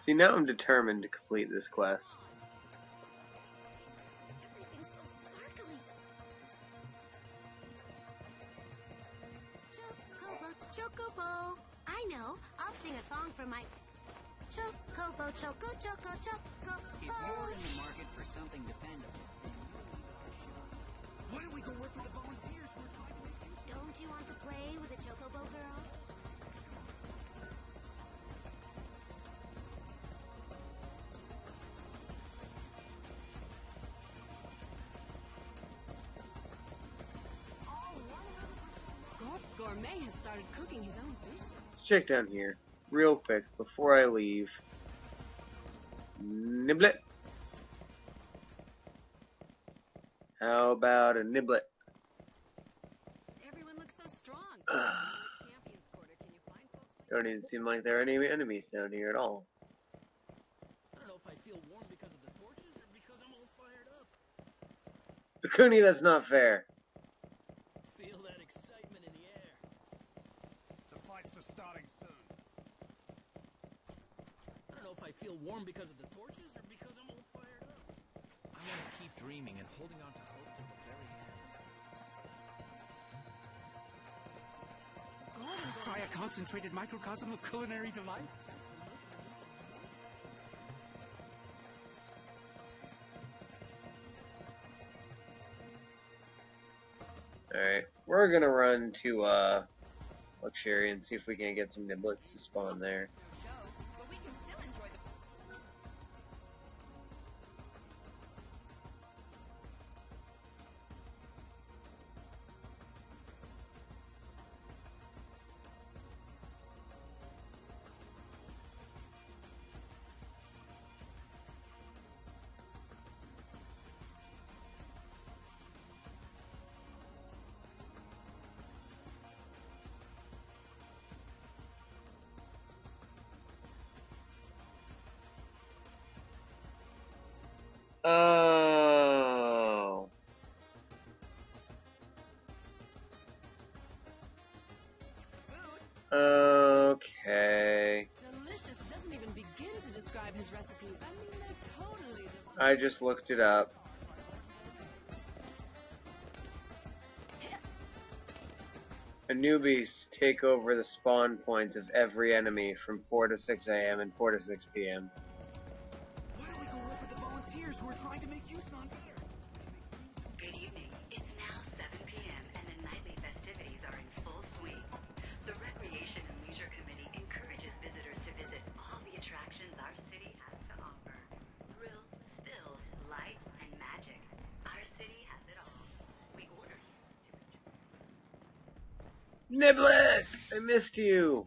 See, now I'm determined to complete this quest. Everything's so sparkly. Chocobo. I know. I'll sing a song for my Chocobo, Choco. If you're in the market for something dependable, why don't we go work with the volunteers who are trying to make you... Don't you want to play with a Chocobo girl? Gourmet has started cooking his own dishes. Let's check down here, real quick, before I leave. Niblet. How about a niblet? Everyone looks so strong. Champions Quarter, can you find folks like Don't even seem like there are any enemies down here at all. I don't know if I feel warm because of the torches or because I'm all fired up. Cooney, that's not fair. Feel that excitement in the air. The fights are starting soon. I don't know if I feel warm because of the torches or because I'm all fired up. I'm gonna keep dreaming and holding on to hope to the very end. Try a concentrated microcosm of culinary delight? Alright, we're gonna run to Luxury and see if we can get some niblets to spawn there. no show, but we can still enjoy the... Oh. Food. Okay. Delicious doesn't even begin to describe his recipes. I mean, they're totally different. I just looked it up. Newbies take over the spawn points of every enemy from 4 to 6 a.m. and 4 to 6 p.m. Why don't we go work with the volunteers who are trying to make Houston better? Good evening. It's now 7 p.m. and the nightly festivities are in full swing. The Recreation and Leisure Committee encourages visitors to visit all the attractions our city has to offer. Thrills, spills, light, and magic. Our city has it all. We order you to enjoy. Niblet! I missed you!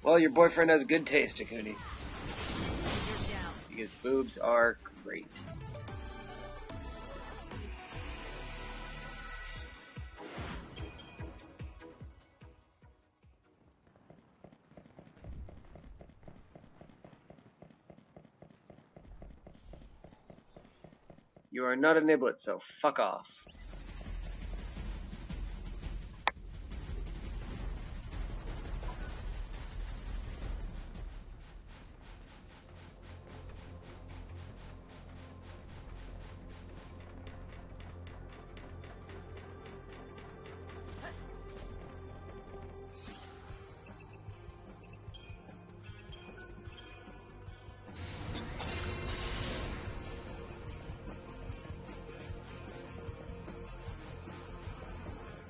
Well, your boyfriend has good taste, Takuni. Because boobs are great. You are not a niblet, so fuck off.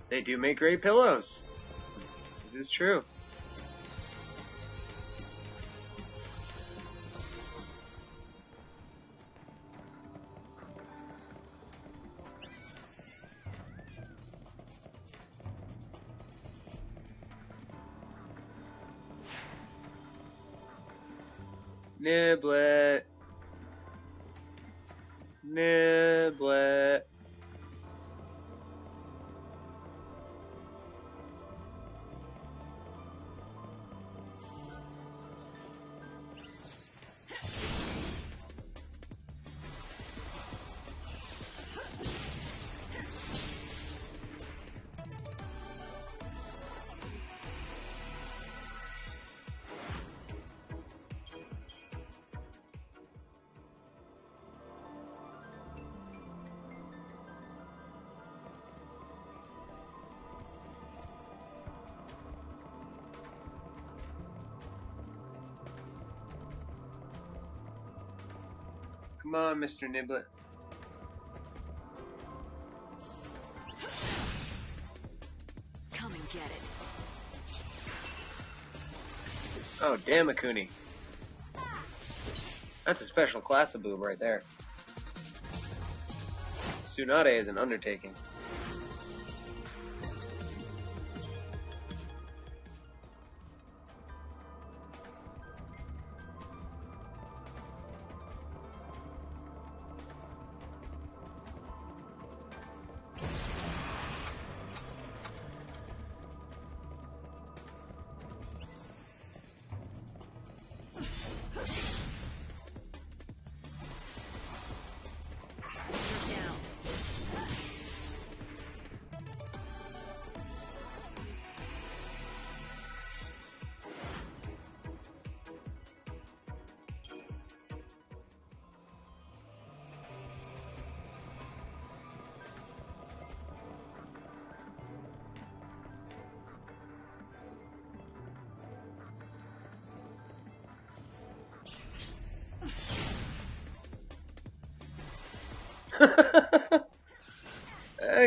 They do make great pillows. This is true. Niblet. Niblet. Come on, Mr. Niblet. Come and get it. Oh, damn, Akuni. That's a special class of boob right there. Tsunade is an undertaking.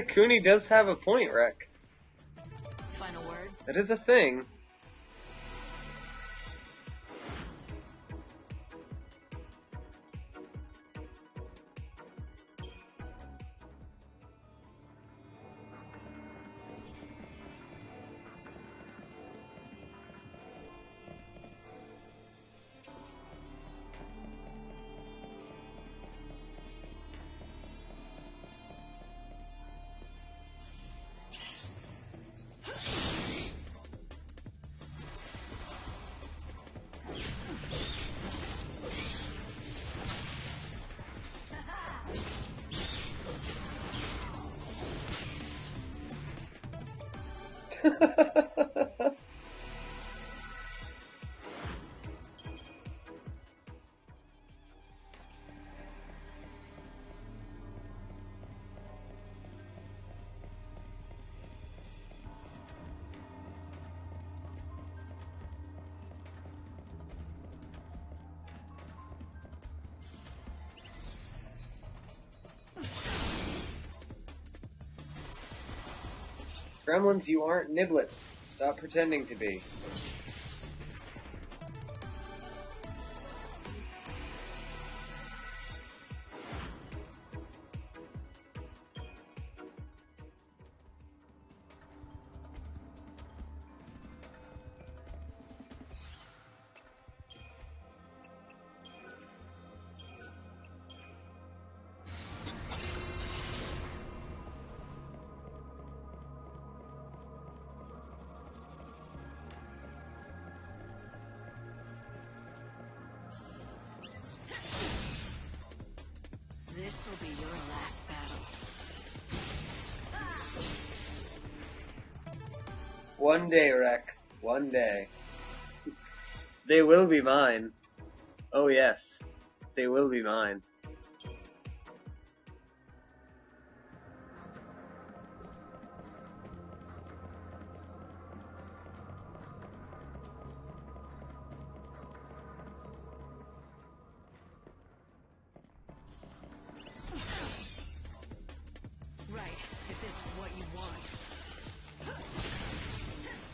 Cooney does have a point, Rek. Final words? That is a thing. Gremlins, you aren't niblets. Stop pretending to be. This will be your last battle. One day, Rek. One day. They will be mine. Oh yes. They will be mine. Right, if this is what you want.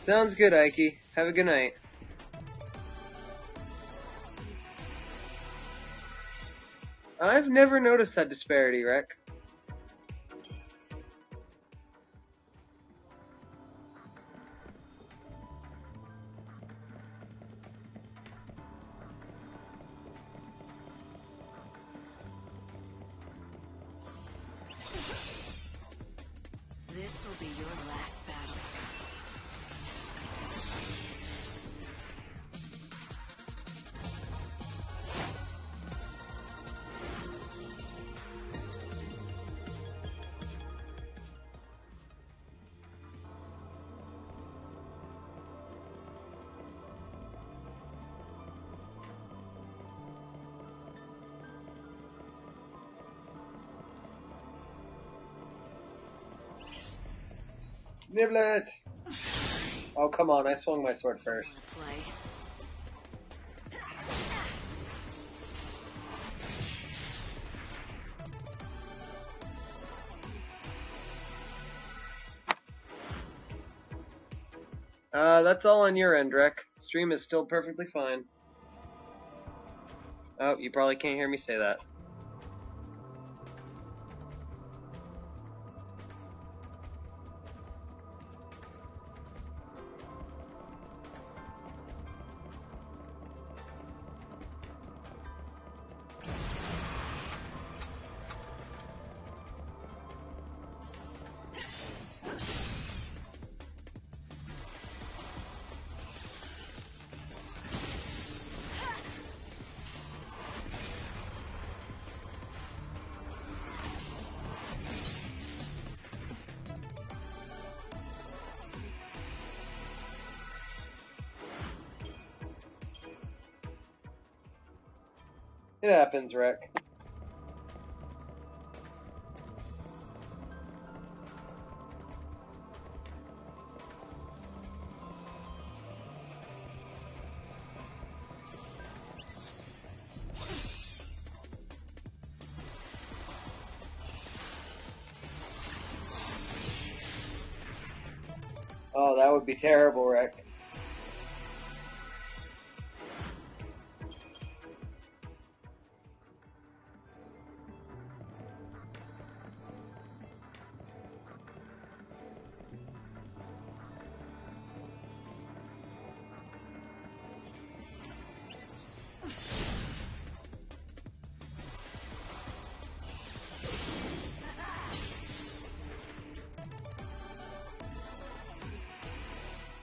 Sounds good, Ike. Have a good night. I've never noticed that disparity, Rek. This will be your last battle. Niblet! Oh, come on, I swung my sword first. Wanna play? That's all on your end, Rek. Stream is still perfectly fine. Oh, you probably can't hear me say that. It happens, Rek. Oh, that would be terrible, Rek.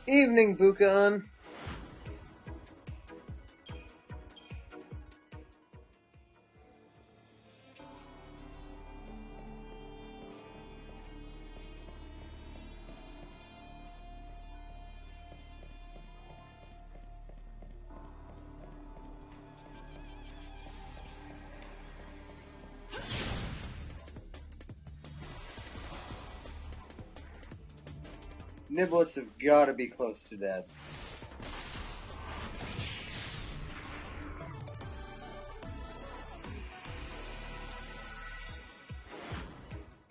Evening, Bukan. Niblets have gotta be close to dead.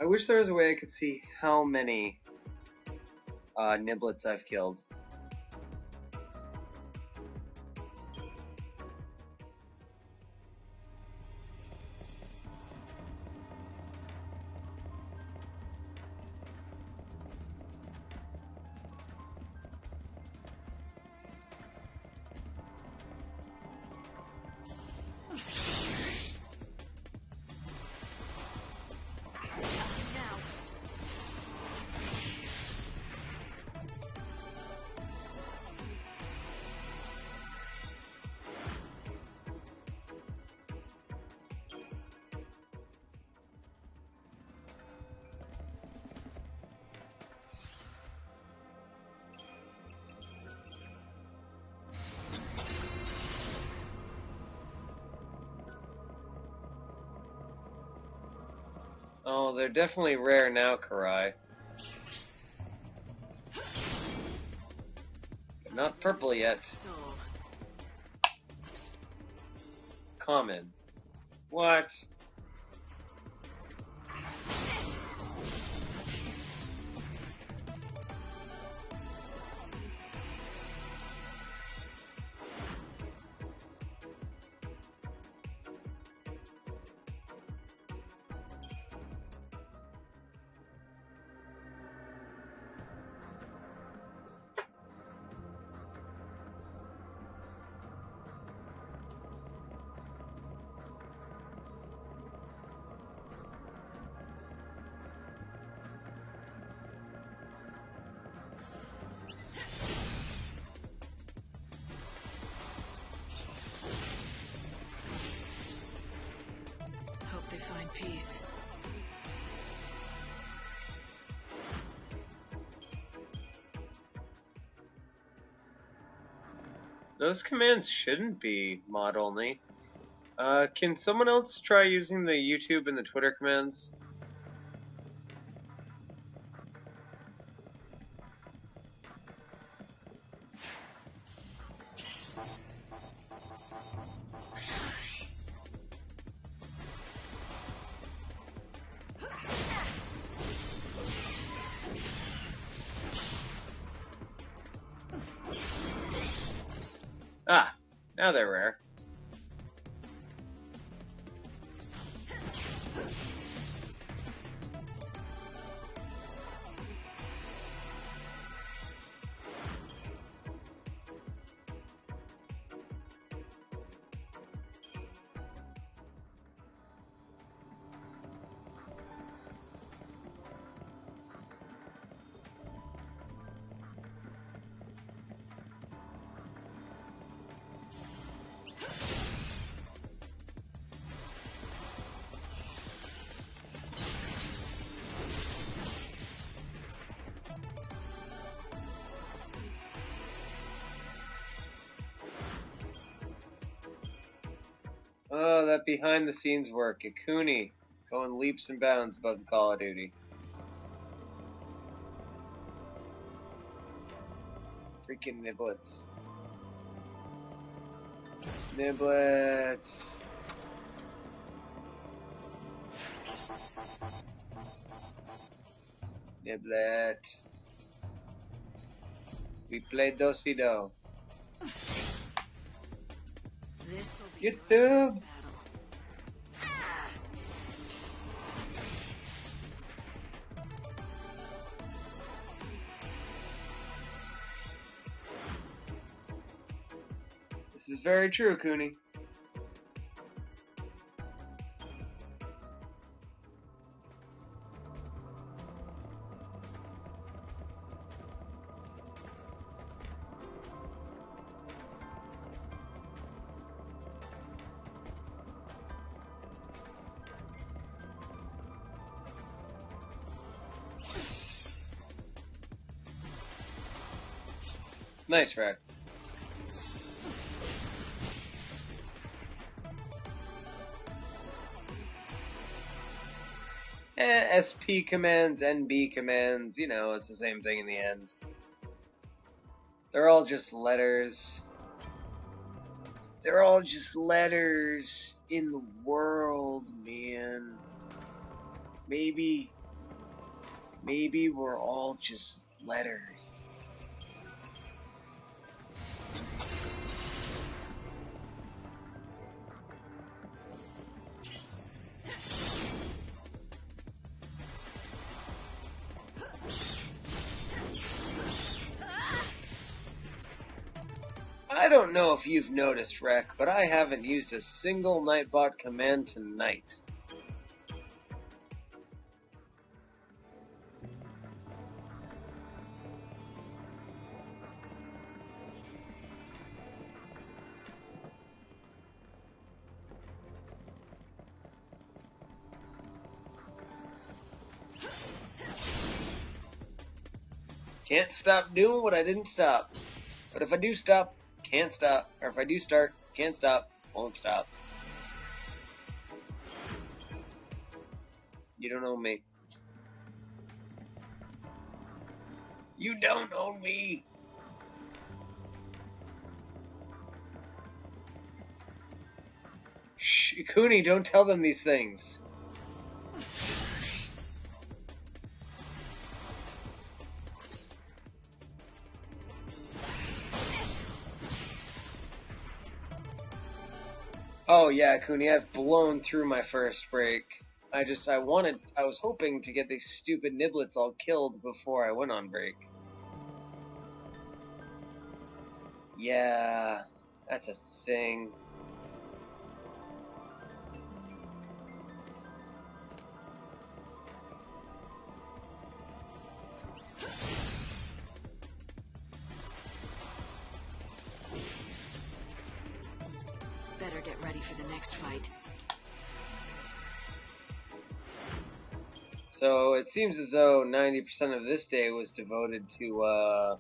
I wish there was a way I could see how many Niblets I've killed. Oh, they're definitely rare now, Karai. But not purple yet. Common. What? Hope they find peace. Those commands shouldn't be mod only. Can someone else try using the YouTube and the Twitter commands? Ah, now they're rare. Oh, that behind-the-scenes work. XIII going leaps and bounds above the Call of Duty. Freaking niblets. Niblets. Niblet. We played Do-Si-Do. This'll be YouTube. This is very true, Cooney. Nice, Rack. SP commands, NB commands, you know, it's the same thing in the end. They're all just letters. They're all just letters in the world, man. Maybe we're all just letters. I don't know if you've noticed, Rek, but I haven't used a single Nightbot command tonight. Can't stop doing what I didn't stop. But if I do stop, can't stop. Or if I do start, can't stop, won't stop. You don't own me. You don't own me. Shh, Cooney, don't tell them these things. Oh yeah, Cooney, I've blown through my first break. I was hoping to get these stupid niblets all killed before I went on break. Yeah, that's a thing. Better get ready for the next fight. So it seems as though 90% of this day was devoted to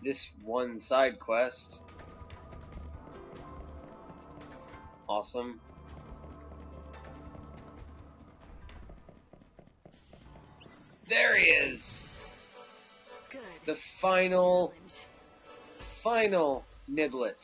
this one side quest. Awesome. There he is! Good. The final niblet.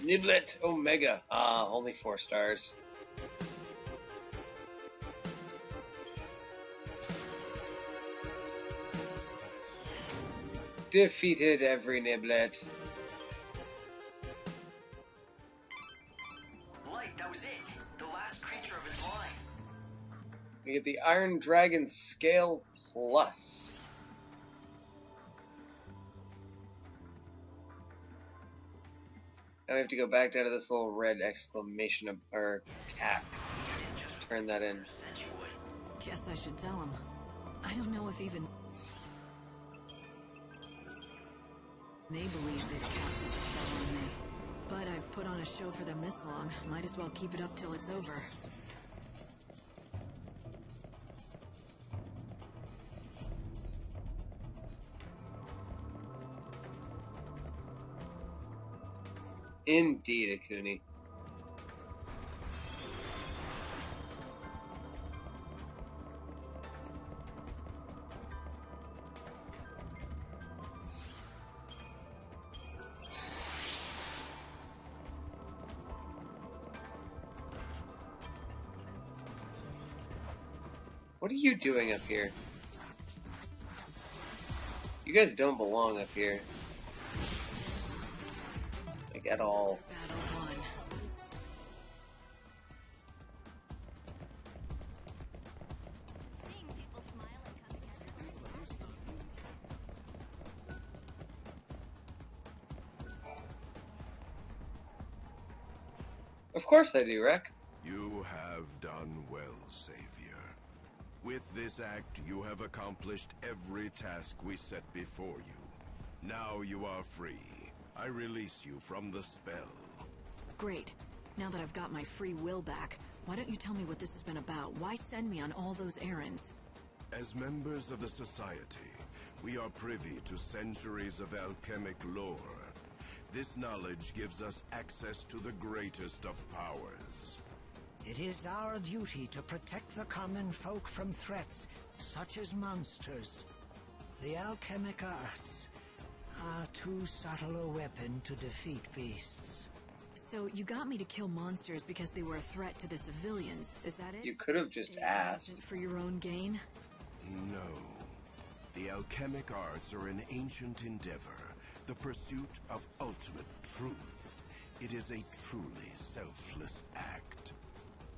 Niblet Omega. Ah, only 4 stars. Defeated every Niblet. Light, that was it. The last creature of its line. We get the Iron Dragon Scale Plus. Now we have to go back down to this little red exclamation or attack. Turn that in. Guess I should tell him. I don't know if even they believe they've casted a spell on me. But I've put on a show for them this long. Might as well keep it up till it's over. Indeed, Akuni. What are you doing up here? You guys don't belong up here. Like, at all. Battle won. Seeing people smile and come together. Of course I do, Rek. You have done well, Savior. With this act, you have accomplished every task we set before you. Now you are free. I release you from the spell. Great. Now that I've got my free will back, why don't you tell me what this has been about? Why send me on all those errands? As members of the Society, we are privy to centuries of alchemic lore. This knowledge gives us access to the greatest of powers. It is our duty to protect the common folk from threats, such as monsters. The alchemic arts are too subtle a weapon to defeat beasts. So you got me to kill monsters because they were a threat to the civilians, is that it? You could have just It asked. wasn't for your own gain? No. The alchemic arts are an ancient endeavor, the pursuit of ultimate truth. It is a truly selfless act.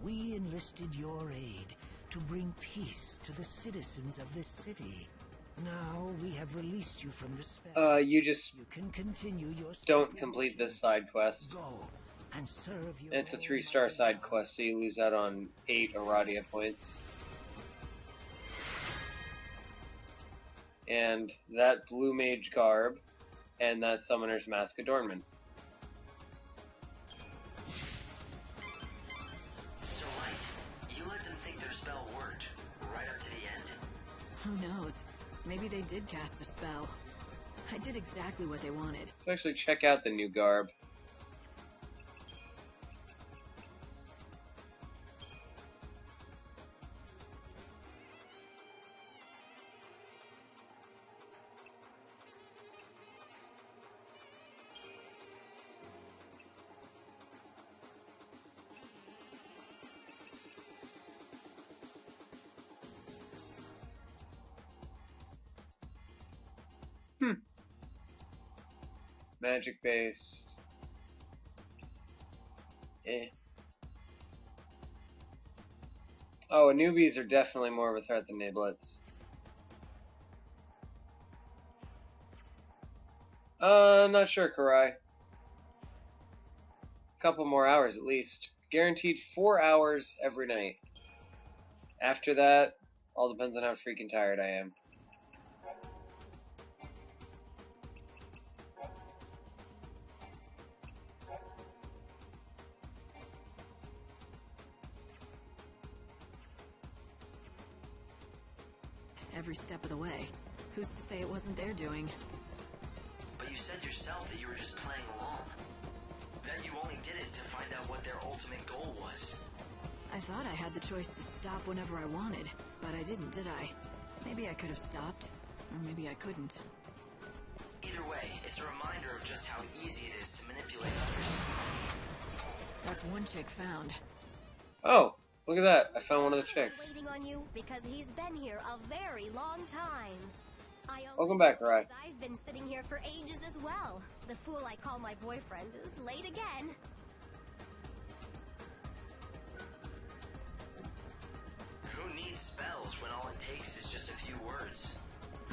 We enlisted your aid to bring peace to the citizens of this city. Now we have released you from the spell. You just You can continue your don't complete this side quest. Go and serve your It's a 3-star side quest, so you lose out on 8 Aradia points. And that Blue Mage Garb, and that Summoner's Mask Adornment. So, Light, you let them think their spell worked right up to the end? Who knows? Maybe they did cast a spell. I did exactly what they wanted. Let's actually check out the new garb. Magic based. Oh, newbies are definitely more of a threat than Niblets. Not sure, Karai. Couple more hours at least. Guaranteed 4 hours every night. After that, all depends on how freaking tired I am. Every step of the way. Who's to say it wasn't their doing? But you said yourself that you were just playing along. That you only did it to find out what their ultimate goal was. I thought I had the choice to stop whenever I wanted, but I didn't, did I? Maybe I could have stopped, or maybe I couldn't. Either way, it's a reminder of just how easy it is to manipulate others. That's one chick found. Oh, look at that. I found one of the chicks. Waiting on you because he's been here a very long time. Welcome back, Rai. I've been sitting here for ages as well. The fool I call my boyfriend is late again. Who needs spells when all it takes is just a few words?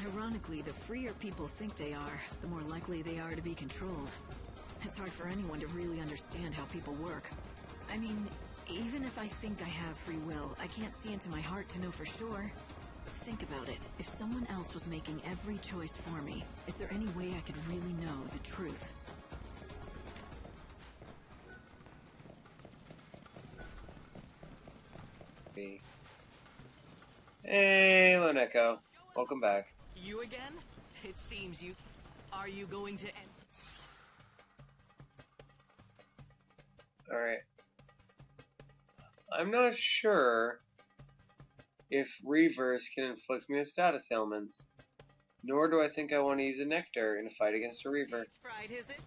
Ironically, the freer people think they are, the more likely they are to be controlled. It's hard for anyone to really understand how people work. I mean, even if I think I have free will, I can't see into my heart to know for sure. Think about it. If someone else was making every choice for me, is there any way I could really know the truth? Hey, Loneko. Welcome back. You again? It seems you... Are you going to end... Alright. I'm not sure if Reavers can inflict me with status ailments, nor do I think I want to use a Nectar in a fight against a Reaver. It's fried, is it?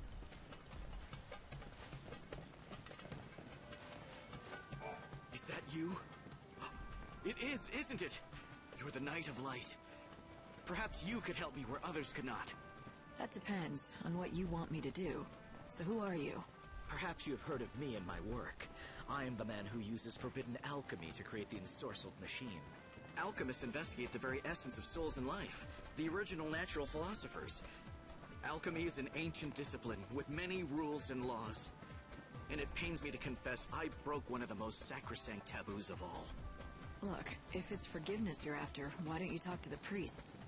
Is that you? It is, isn't it? You're the Knight of Light. Perhaps you could help me where others could not. That depends on what you want me to do. So who are you? Perhaps you have heard of me and my work. I am the man who uses forbidden alchemy to create the ensorcelled machine. Alchemists investigate the very essence of souls and life, the original natural philosophers. Alchemy is an ancient discipline with many rules and laws. And it pains me to confess I broke one of the most sacrosanct taboos of all. Look, if it's forgiveness you're after, why don't you talk to the priests?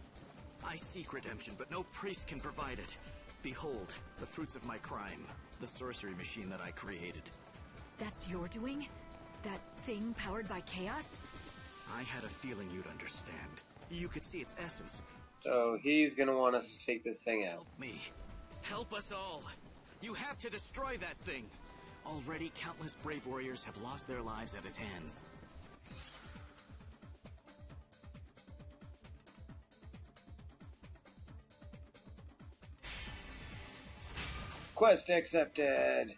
I seek redemption, but no priest can provide it. Behold, the fruits of my crime, the sorcery machine that I created. That's your doing? That thing powered by chaos? I had a feeling you'd understand. You could see its essence. So he's gonna want us to take this thing out. Help me. Help us all. You have to destroy that thing. Already, countless brave warriors have lost their lives at its hands. Quest accepted!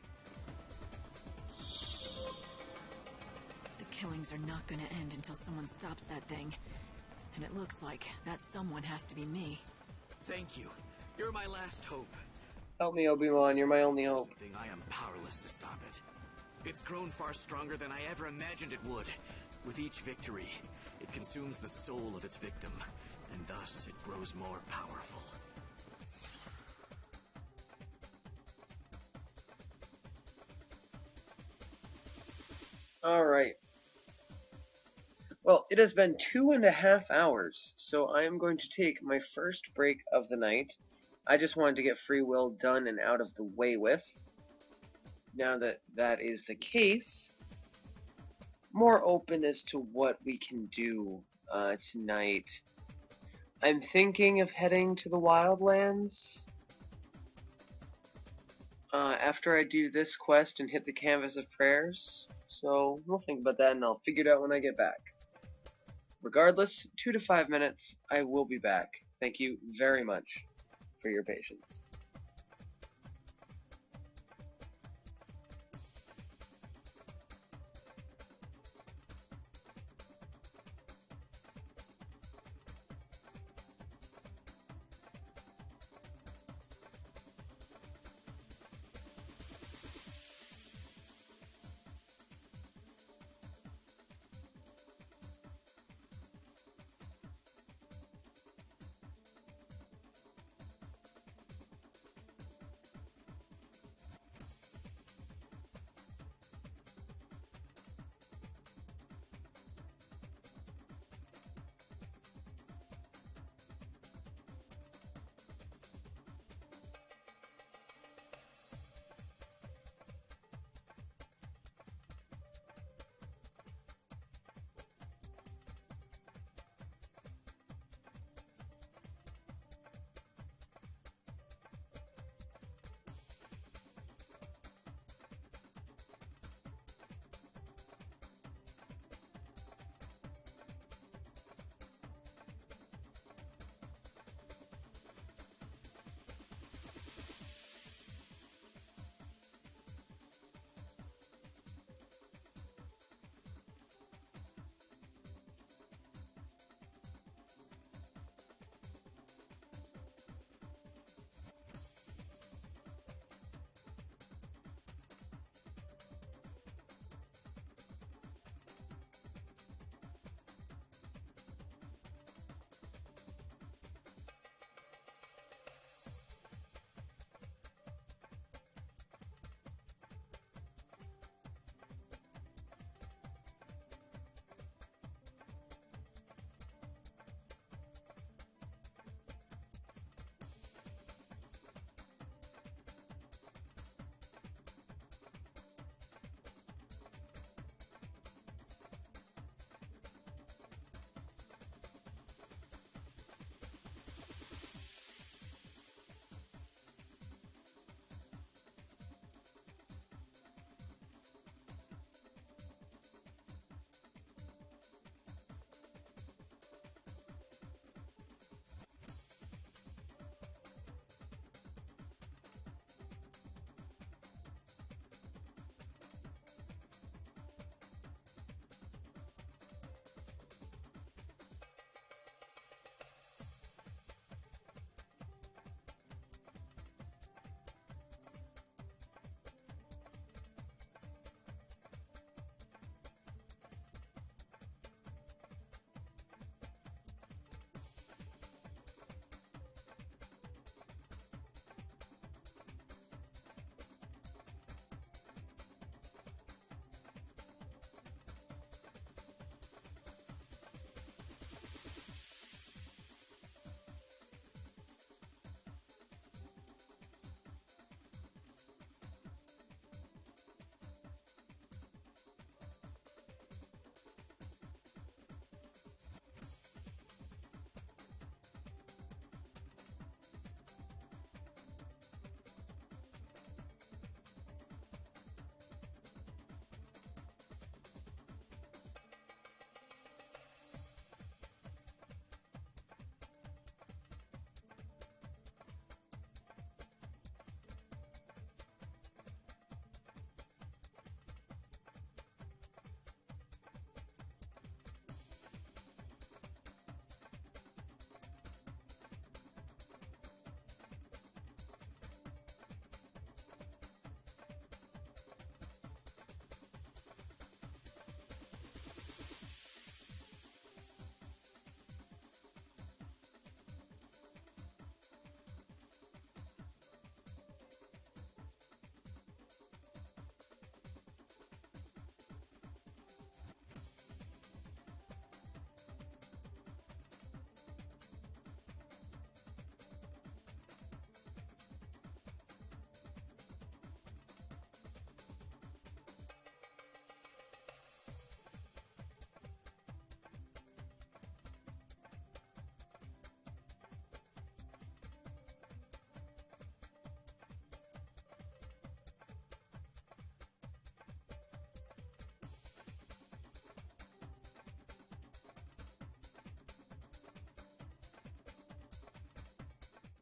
The killings are not gonna end until someone stops that thing. And it looks like that someone has to be me. Thank you. You're my last hope. Help me, Obi-Wan, you're my only hope. Something I am powerless to stop it. It's grown far stronger than I ever imagined it would. With each victory, it consumes the soul of its victim, and thus it grows more powerful. Alright. Well, it has been 2.5 hours, so I am going to take my first break of the night. I just wanted to get free will done and out of the way with. Now that that is the case, more open as to what we can do tonight. I'm thinking of heading to the Wildlands after I do this quest and hit the Canvas of Prayers. So we'll think about that and I'll figure it out when I get back. Regardless, 2 to 5 minutes, I will be back. Thank you very much for your patience.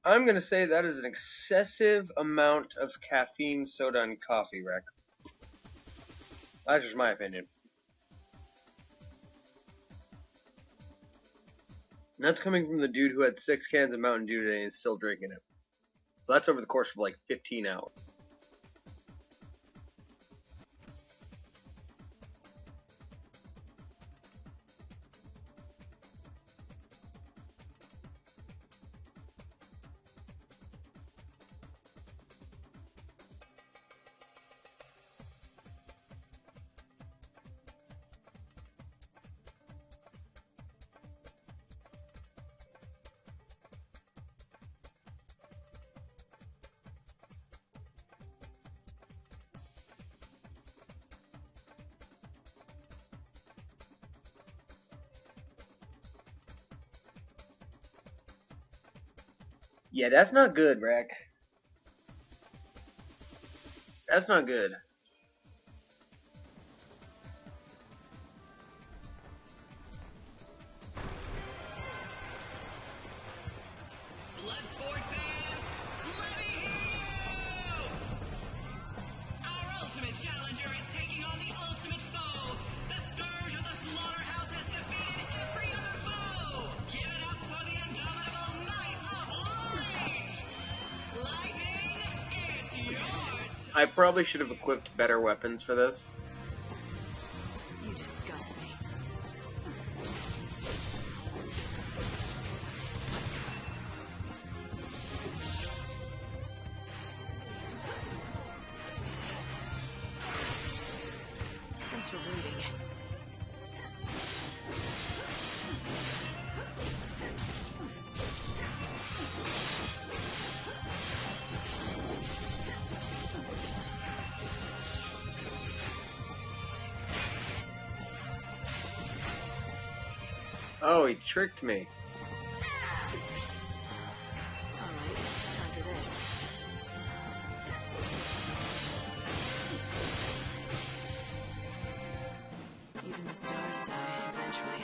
I'm gonna say that is an excessive amount of caffeine, soda, and coffee, Rick. That's just my opinion. And that's coming from the dude who had 6 cans of Mountain Dew today and is still drinking it. So that's over the course of like 15 hours. Yeah, that's not good, Rick. That's not good. Bloodsport fans, let me hear you! Our ultimate challenger is taking on the ultimate foe. The scourge of the slaughterhouse has defeated every other foe. Give it up for the indomitable Knight of Light! Lightning, it's yours! I probably should have equipped better weapons for this. You disgust me. Thanks for waiting. Oh, he tricked me. Alright, time for this. Even the stars die eventually.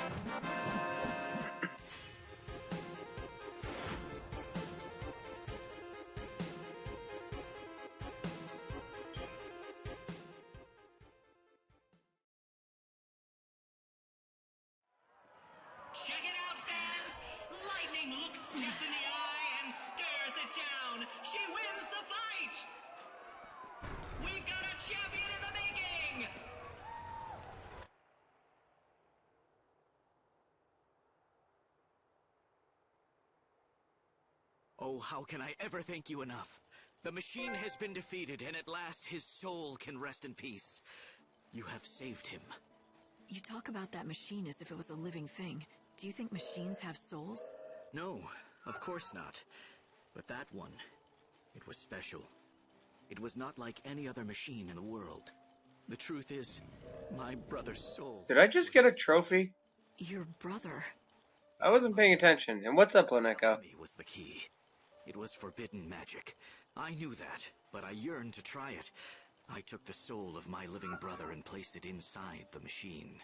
Check it out, fans! Lightning looks death in the eye and stares it down. She wins the fight! We've got a champion in the making! Oh, how can I ever thank you enough? The machine has been defeated, and at last his soul can rest in peace. You have saved him. You talk about that machine as if it was a living thing. Do you think machines have souls? No, of course not. But that one, it was special. It was not like any other machine in the world. The truth is, my brother's soul... Did I just get a trophy? Your brother. I wasn't paying attention. And what's up, Laneka? Alchemy was the key. It was forbidden magic. I knew that, but I yearned to try it. I took the soul of my living brother and placed it inside the machine.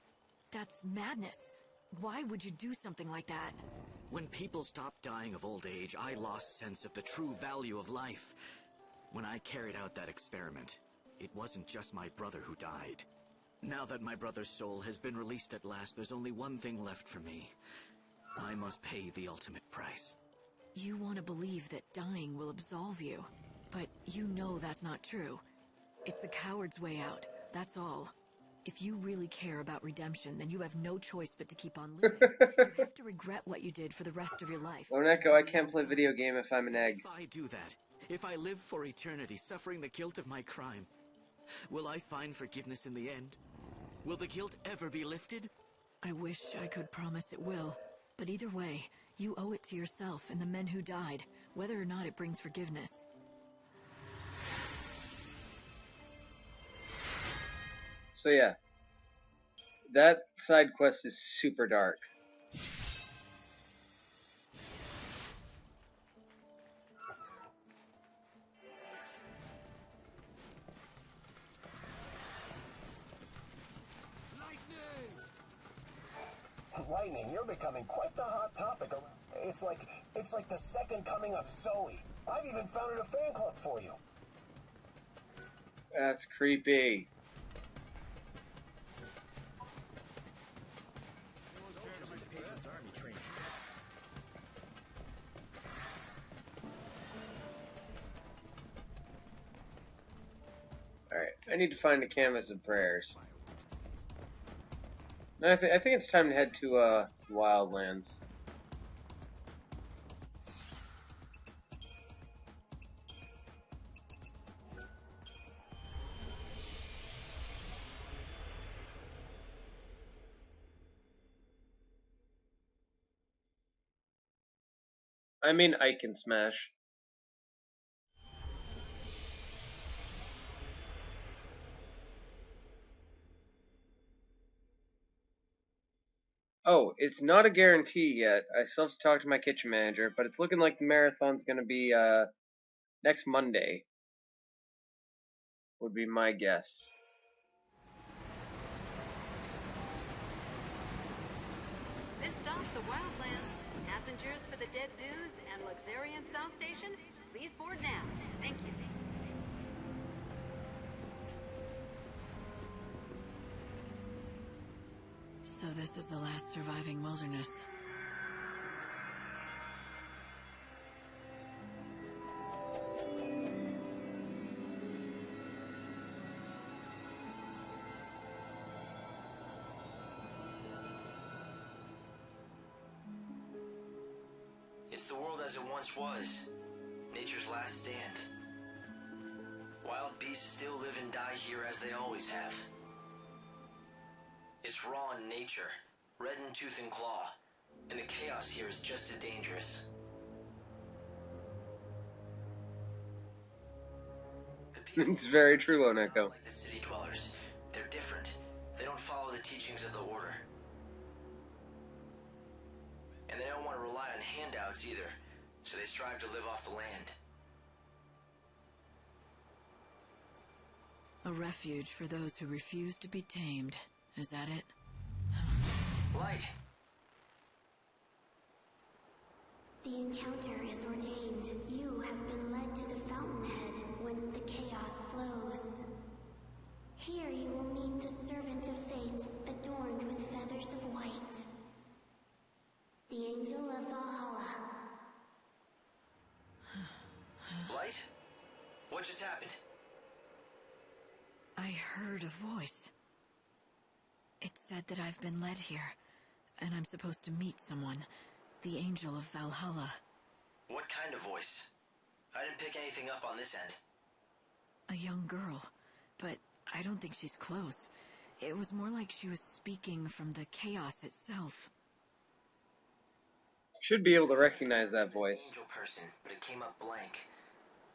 That's madness. Why would you do something like that? When people stopped dying of old age, I lost sense of the true value of life. When I carried out that experiment, it wasn't just my brother who died. Now that my brother's soul has been released at last, there's only one thing left for me. I must pay the ultimate price. You want to believe that dying will absolve you, but you know that's not true. It's the coward's way out, that's all. If you really care about redemption, then you have no choice but to keep on living. You have to regret what you did for the rest of your life. Laneka, I can't play video game if I'm an egg. If I do that, if I live for eternity suffering the guilt of my crime, will I find forgiveness in the end? Will the guilt ever be lifted? I wish I could promise it will. But either way, you owe it to yourself and the men who died, whether or not it brings forgiveness. So yeah, that side quest is super dark. Lightning, you're becoming quite the hot topic. it's like the second coming of Zoe. I've even founded a fan club for you. That's creepy. Alright, I need to find a canvas of prayers. I think it's time to head to Wildlands. I mean, I can smash. Oh, it's not a guarantee yet. I still have to talk to my kitchen manager, but it's looking like the marathon's gonna be next Monday. Would be my guess. This stops the Wildlands. Passengers for the Dead Dudes and Luxuriant South Station, please board now. Thank you. So this is the last surviving wilderness. It's the world as it once was. Nature's last stand. Wild beasts still live and die here as they always have. It's raw in nature, red in tooth and claw, and the chaos here is just as dangerous. It's very true, Oneko. Like the city dwellers, they're different. They don't follow the teachings of the Order. And they don't want to rely on handouts either, so they strive to live off the land. A refuge for those who refuse to be tamed. Is that it? Light! The encounter is ordained. You have been led to the fountainhead, whence the chaos flows. Here you will meet the servant of fate, adorned with feathers of white. The angel of Valhalla. Light? What just happened? I heard a voice. It said that I've been led here, and I'm supposed to meet someone. The angel of Valhalla. What kind of voice? I didn't pick anything up on this end. A young girl, but I don't think she's close. It was more like she was speaking from the chaos itself. Should be able to recognize that voice. Angel person, but it came up blank.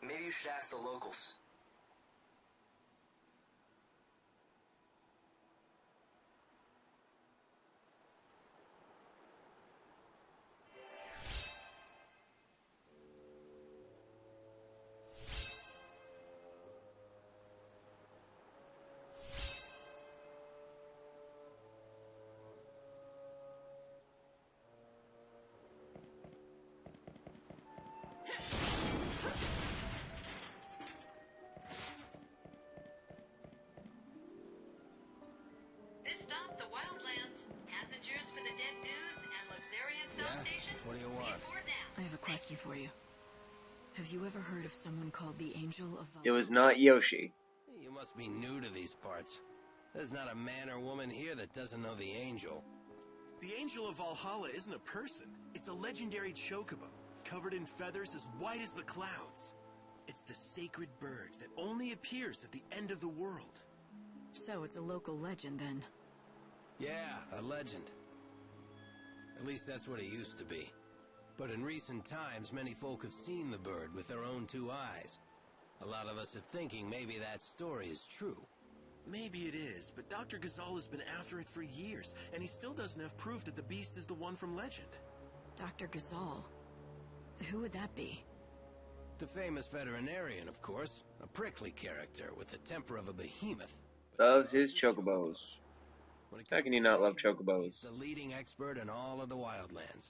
Maybe you should ask the locals. This stop, the Wildlands. Passengers for the Dead Dudes and Luxuriant South Station, What do you want? please board now. I have a question for you. Have you ever heard of someone called the Angel of Valhalla? It was not Yoshi. You must be new to these parts. There's not a man or woman here that doesn't know the angel. The Angel of Valhalla isn't a person. It's a legendary chocobo, covered in feathers as white as the clouds. It's the sacred bird that only appears at the end of the world. So it's a local legend then. Yeah, a legend. At least that's what it used to be. But in recent times, many folk have seen the bird with their own two eyes. A lot of us are thinking maybe that story is true. Maybe it is, but Dr. Ghazal has been after it for years, and he still doesn't have proof that the beast is the one from legend. Dr. Ghazal? Who would that be? The famous veterinarian, of course. A prickly character with the temper of a behemoth. Loves his chocobos. When it How comes can you to not love angels, chocobos? He's the leading expert in all of the wildlands.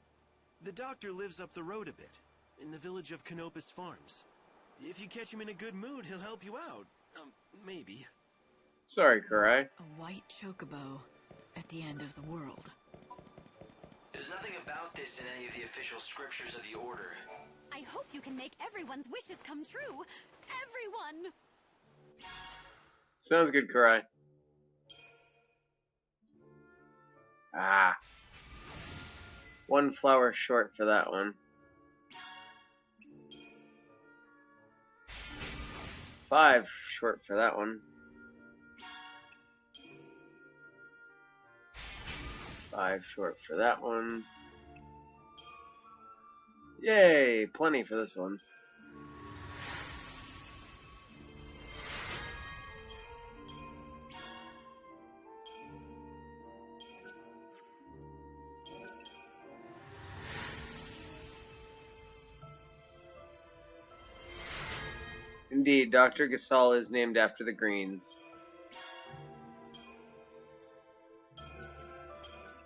The doctor lives up the road a bit, in the village of Canopus Farms. If you catch him in a good mood, he'll help you out. Maybe. Sorry, Karai. A white chocobo at the end of the world. There's nothing about this in any of the official scriptures of the Order. I hope you can make everyone's wishes come true. Everyone! Sounds good, Karai. Ah. One flower short for that one. 5 short for that one. 5 short for that one. Yay! Plenty for this one. Indeed, Dr. Gasol is named after the greens.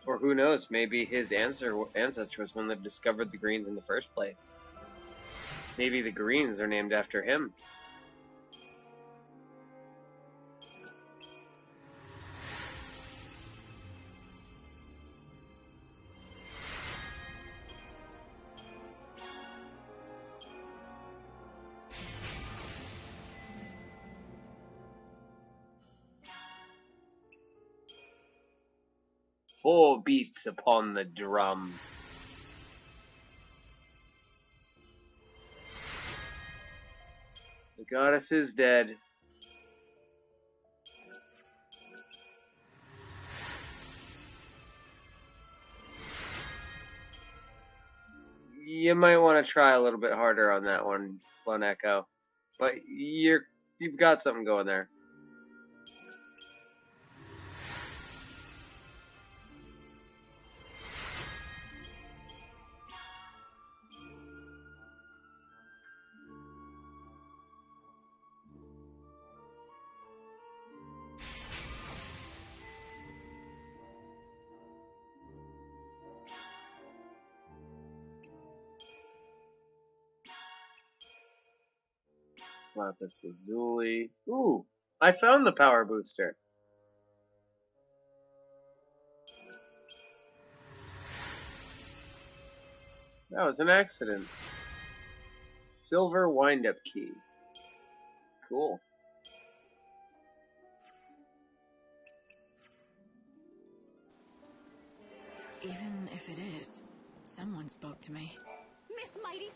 Or who knows, maybe his ancestor was one that discovered the greens in the first place. Maybe the greens are named after him. Four beats upon the drum. The goddess is dead. You might want to try a little bit harder on that one, Lone Echo. But you've got something going there. Lapis Lazuli. Ooh, I found the power booster. That was an accident. Silver wind-up key. Cool. Even if it is, someone spoke to me. Miss Mighty...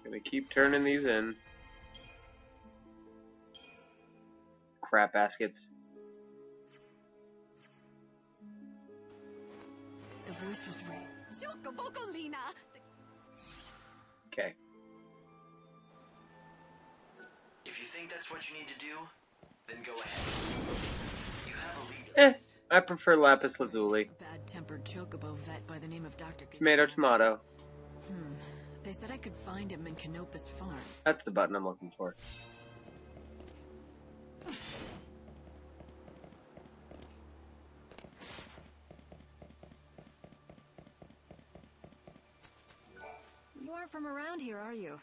Gonna keep turning these in. Crap baskets. The voice was real. Chocobocolina! Okay. If you think that's what you need to do, then go ahead. You have a lead. I prefer Lapis Lazuli. A bad-tempered chocobo vet by the name of Dr. Tomato, tomato. They said I could find him in Canopus Farms. That's the button I'm looking for. You aren't from around here, are you?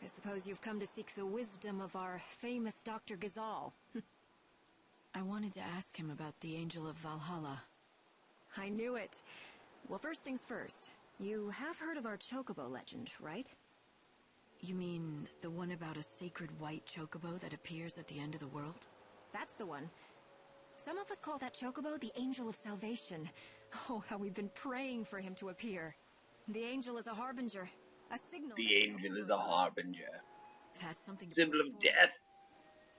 I suppose you've come to seek the wisdom of our famous Dr. Gazal. I wanted to ask him about the Angel of Valhalla. I knew it. Well, first things first. You have heard of our chocobo legend, right? You mean the one about a sacred white chocobo that appears at the end of the world? That's the one. Some of us call that chocobo the Angel of Salvation. Oh, how we've been praying for him to appear. The angel is a harbinger, a signal. The angel is a harbinger. That's something. Symbol of death.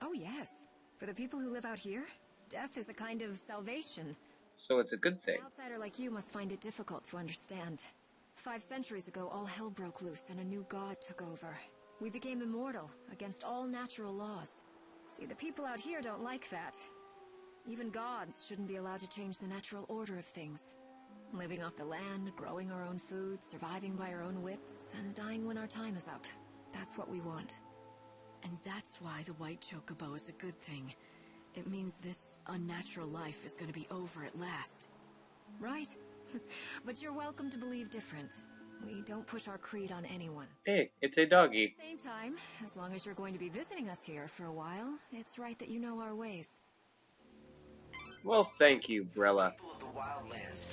Oh yes. For the people who live out here, death is a kind of salvation. So it's a good thing. An outsider like you must find it difficult to understand. 5 centuries ago, all hell broke loose and a new god took over. We became immortal, against all natural laws. See, the people out here don't like that. Even gods shouldn't be allowed to change the natural order of things. Living off the land, growing our own food, surviving by our own wits, and dying when our time is up. That's what we want. And that's why the white chocobo is a good thing. It means this unnatural life is going to be over at last. Right? But you're welcome to believe different. We don't push our creed on anyone. Hey, it's a doggy. Same time, as long as you're going to be visiting us here for a while, it's right that you know our ways. Well, thank you, Brella. People of the wildlands,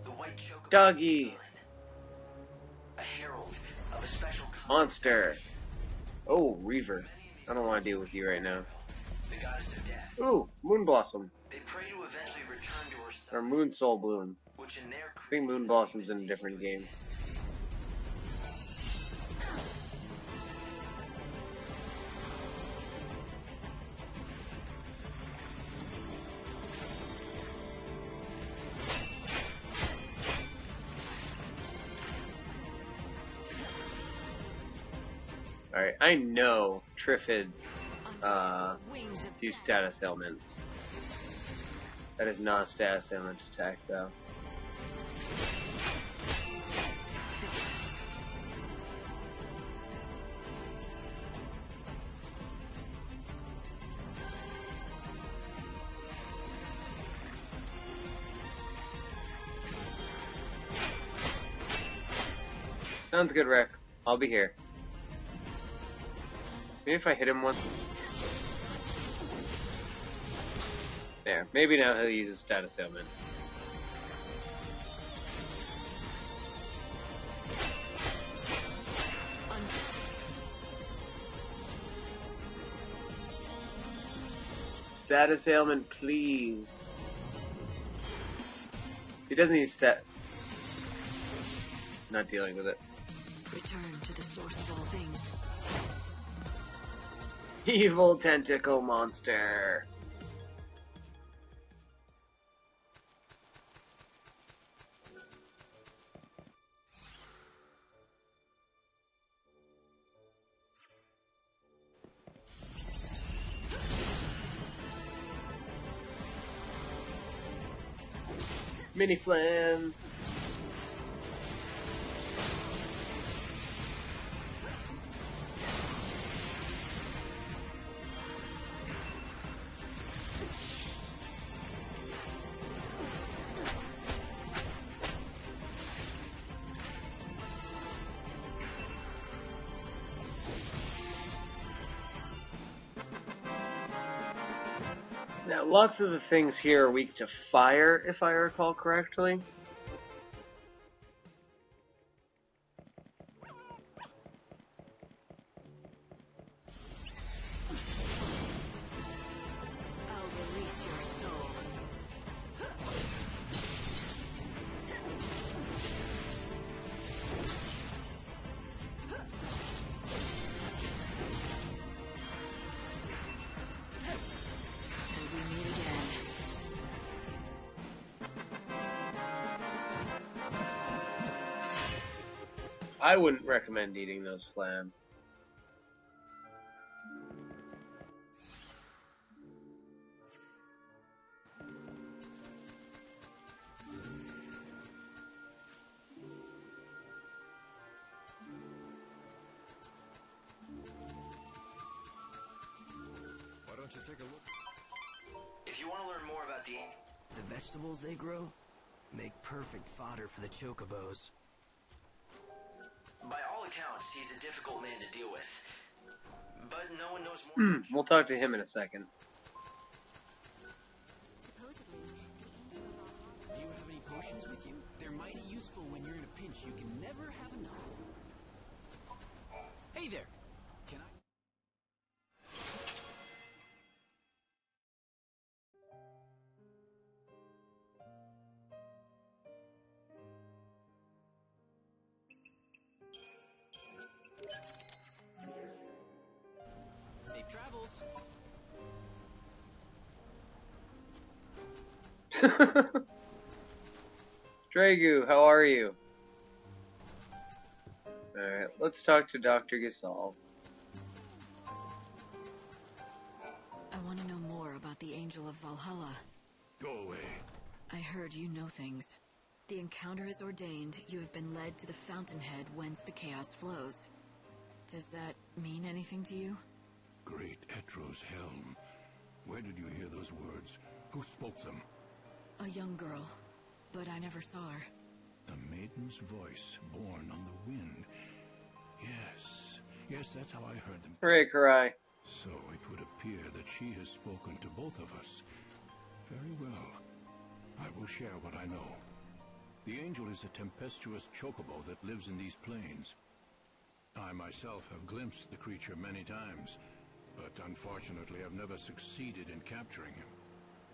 the white chocobo Doggy. a herald of a special Monster. Oh, Reaver. I don't want to deal with you right now. the goddess of death. Ooh, Moon Blossom. They pray to eventually return to her son, Or Moon Soul Bloom. which in their I think Moon Blossom's in a different game. Alright, I know Trifid do status ailments. That is not a status ailment attack, though. Sounds good, Rick. I'll be here. Maybe if I hit him once. There. Maybe now he'll use a status ailment. Status ailment, please. He doesn't need stat. Not dealing with it. Return to the source of all things. Evil tentacle monster. Mini Flam. Now, lots of the things here are weak to fire, if I recall correctly. I'll release your soul. And we meet again. I wouldn't recommend eating those flam. Why don't you take a look? If you want to learn more about the vegetables they grow make perfect fodder for the chocobos. By all accounts, he's a difficult man to deal with. But no one knows more. We'll talk to him in a second. Do you have any potions with you? They're mighty useful when you're in a pinch. You can never have enough. Hey there! Can I... Safe travels. Dragu, how are you? Alright, let's talk to Dr. Gasol. I want to know more about the Angel of Valhalla. Go away. I heard you know things. The encounter is ordained. You have been led to the fountainhead whence the chaos flows. Does that mean anything to you? Great Etro's helm. Where did you hear those words? Who spoke them? A young girl, but I never saw her. A maiden's voice born on the wind. Yes, that's how I heard them. Hooray, Karai. So it would appear that she has spoken to both of us. Very well. I will share what I know. The angel is a tempestuous chocobo that lives in these plains. I myself have glimpsed the creature many times, but unfortunately I've never succeeded in capturing him.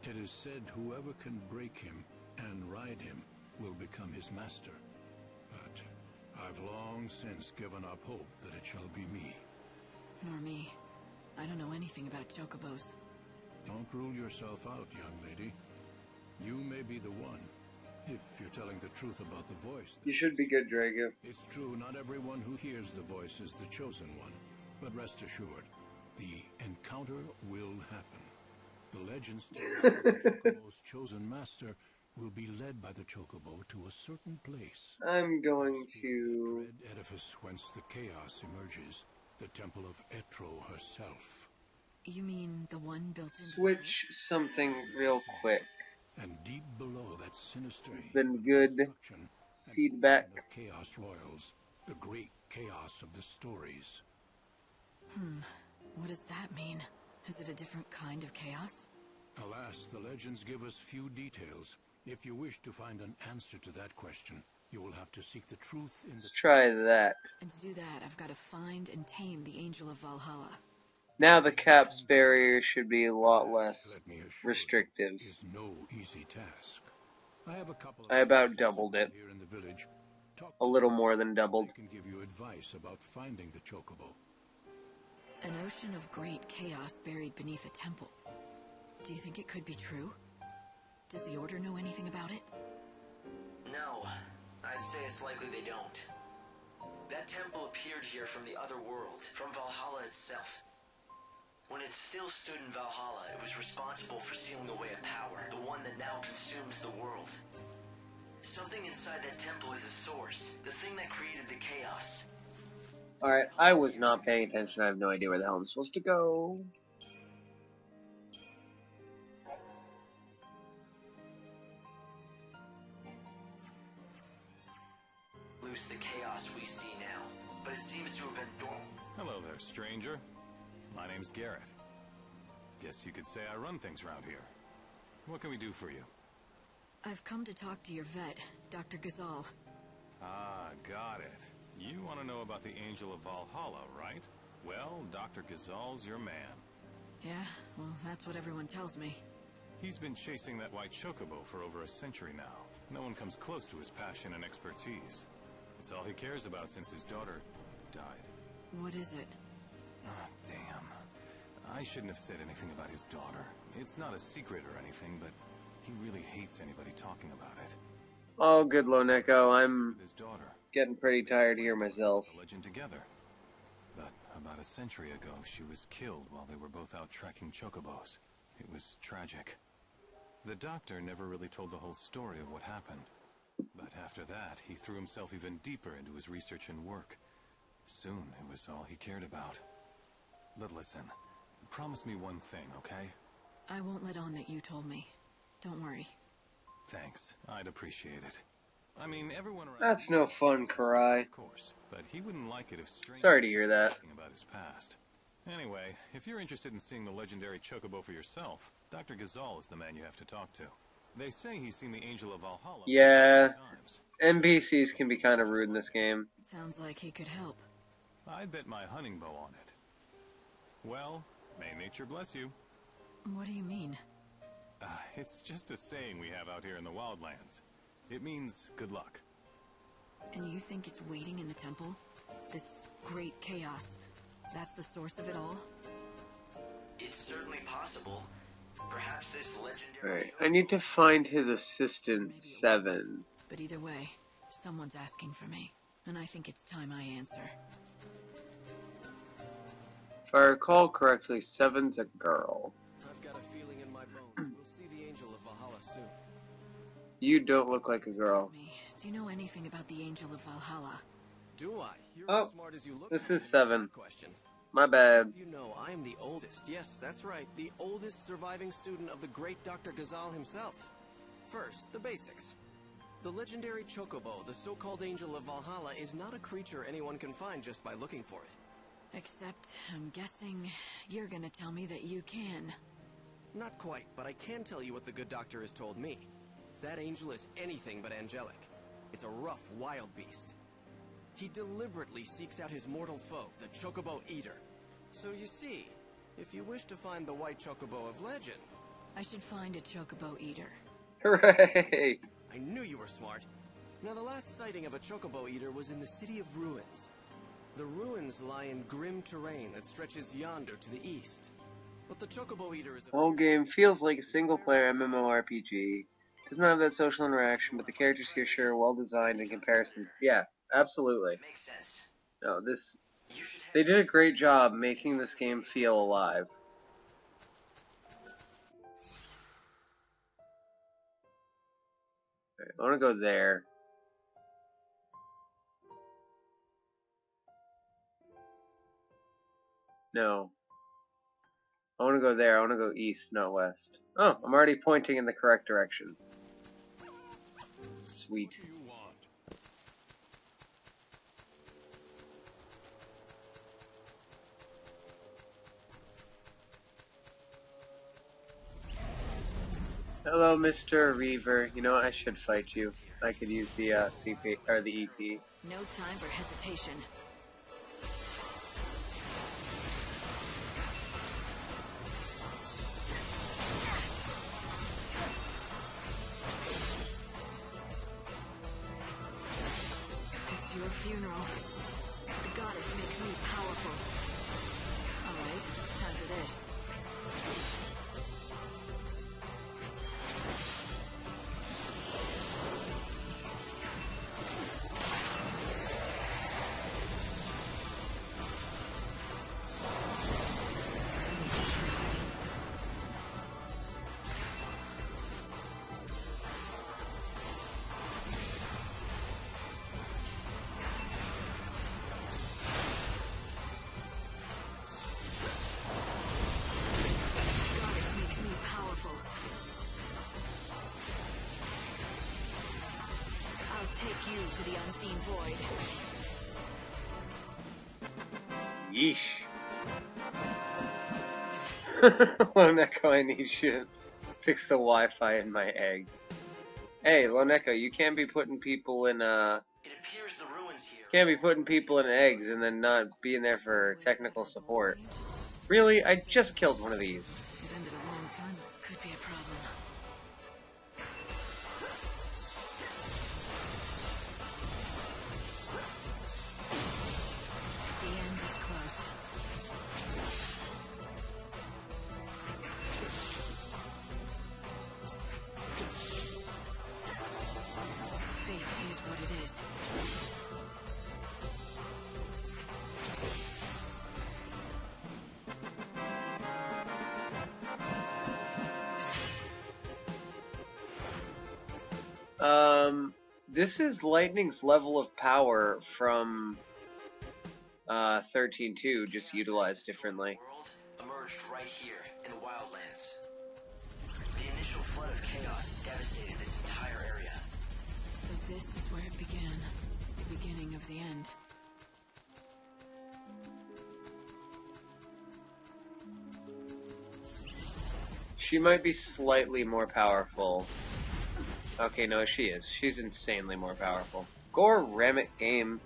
It is said whoever can break him and ride him will become his master. But I've long since given up hope that it shall be me. Nor me. I don't know anything about chocobos. Don't rule yourself out, young lady. You may be the one, if you're telling the truth about the voice. You should be good, Drago. It's true, not everyone who hears the voice is the chosen one. But rest assured, the encounter will happen. The legends tell us the chocobo's chosen master will be led by the chocobo to a certain place. I'm going to... The dread edifice whence the chaos emerges. The temple of Etro herself. You mean the one built in... Switch something real quick. And deep below that sinister... It's been good feedback. Of chaos royals. The great chaos of the stories. What does that mean? Is it a different kind of chaos? Alas, the legends give us few details. If you wish to find an answer to that question, you will have to seek the truth in the... Let's try that. And to do that, I've got to find and tame the Angel of Valhalla. Now the caps barrier should be a lot less restrictive. Is no easy task. I have a couple of... I about doubled it. Here in the village. A little more than doubled. I can give you advice about finding the chocobo. An ocean of great chaos buried beneath a temple. Do you think it could be true? Does the Order know anything about it? No. I'd say it's likely they don't. That temple appeared here from the other world, from Valhalla itself. When it still stood in Valhalla, it was responsible for sealing away a power, the one that now consumes the world. Something inside that temple is a source, the thing that created the chaos. Alright, I was not paying attention. I have no idea where the hell I'm supposed to go. Loose the chaos we see now, but it seems to have been dormant. Hello there, stranger. My name's Garrett. Guess you could say I run things around here. What can we do for you? I've come to talk to your vet, Dr. Ghazal. Ah, got it. You want to know about the Angel of Valhalla, right? Well, Dr. Ghazal's your man. Yeah, well, that's what everyone tells me. He's been chasing that white chocobo for over a century now. No one comes close to his passion and expertise. It's all he cares about since his daughter died. What is it? Ah, damn. I shouldn't have said anything about his daughter. It's not a secret or anything, but he really hates anybody talking about it. Oh, good Loneko. I'm His daughter. getting pretty tired here myself. The legend together. But about a century ago, she was killed while they were both out tracking chocobos. It was tragic. The doctor never really told the whole story of what happened. But after that, he threw himself even deeper into his research and work. Soon, it was all he cared about. But listen, promise me one thing, okay? I won't let on that you told me. Don't worry. Thanks. I'd appreciate it. I mean, everyone around... That's no fun, Karai. Of course, but he wouldn't like it if strangers... Sorry to hear that. ...talking about his past. Anyway, if you're interested in seeing the legendary chocobo for yourself, Dr. Ghazal is the man you have to talk to. They say he's seen the Angel of Valhalla... Yeah, times. NPCs can be kind of rude in this game. Sounds like he could help. I'd bet my hunting bow on it. Well, may nature bless you. What do you mean? It's just a saying we have out here in the wildlands. It means good luck. And you think it's waiting in the temple? This great chaos, that's the source of it all? It's certainly possible. Perhaps this legendary... Alright, I need to find his assistant, 7. But either way, someone's asking for me, and I think it's time I answer. If I recall correctly, 7's a girl. I've got a feeling in my bones. We'll see the Angel of Valhalla soon. You don't look like a girl. Do you know anything about the Angel of Valhalla? Do I? You're Oh, as smart as you look. this is 7. Question. My bad. You know, I am the oldest. Yes, that's right. The oldest surviving student of the great Dr. Ghazal himself. First, the basics. The legendary Chocobo, the so-called Angel of Valhalla, is not a creature anyone can find just by looking for it. Except, I'm guessing you're gonna tell me that you can. Not quite, but I can tell you what the good doctor has told me. That angel is anything but angelic. It's a rough, wild beast. He deliberately seeks out his mortal foe, the Chocobo Eater. So you see, if you wish to find the white Chocobo of legend... I should find a Chocobo Eater. Hooray! I knew you were smart. Now, the last sighting of a Chocobo Eater was in the City of Ruins. The ruins lie in grim terrain that stretches yonder to the east. But the Chocobo Eater is a... The whole game feels like a single-player MMORPG. Doesn't have that social interaction, but the characters here sure are well designed in comparison. Yeah, absolutely. Makes sense. No, they did a great job making this game feel alive. Okay, I want to go there. No. I want to go there. I want to go east, not west. Oh, I'm already pointing in the correct direction. Sweet. Hello, Mr. Reaver. You know what? I should fight you. I could use the CP or the EP. No time for hesitation. It's your funeral. The goddess makes me powerful. Alright, time for this. Take you to the unseen void. Yeesh. Loneko, I need you to fix the Wi-Fi in my egg. Hey, Loneko, you can't be putting people in It appears the ruins here. Can't be putting people in eggs and then not being there for technical support. Really? I just killed one of these. It ended a long time. Could be a problem. This is Lightning's level of power from 13.2, just utilized differently. The world emerged right here in the Wildlands. The initial flood of chaos devastated this entire area. So this is where it began. The beginning of the end. She might be slightly more powerful. Okay, no, she is. She's insanely more powerful. Gore Rammet game.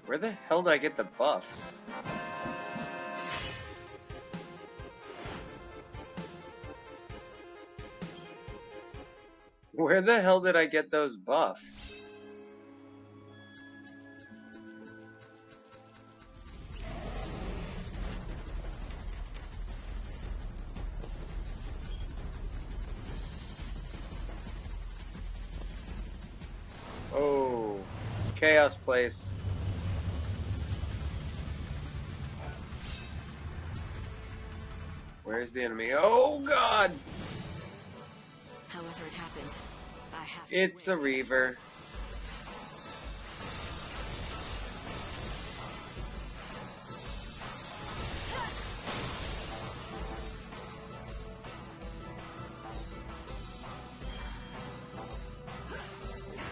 Where the hell did I get the buffs? Where the hell did I get those buffs? Chaos Place. Where's the enemy? Oh god! However it happens, I have to It's a Reaver.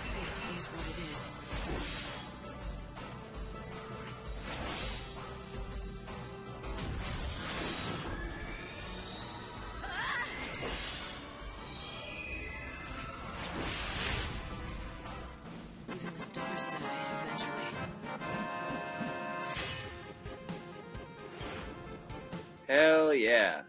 Fate is what it is. Even the stars die eventually. Hell yeah.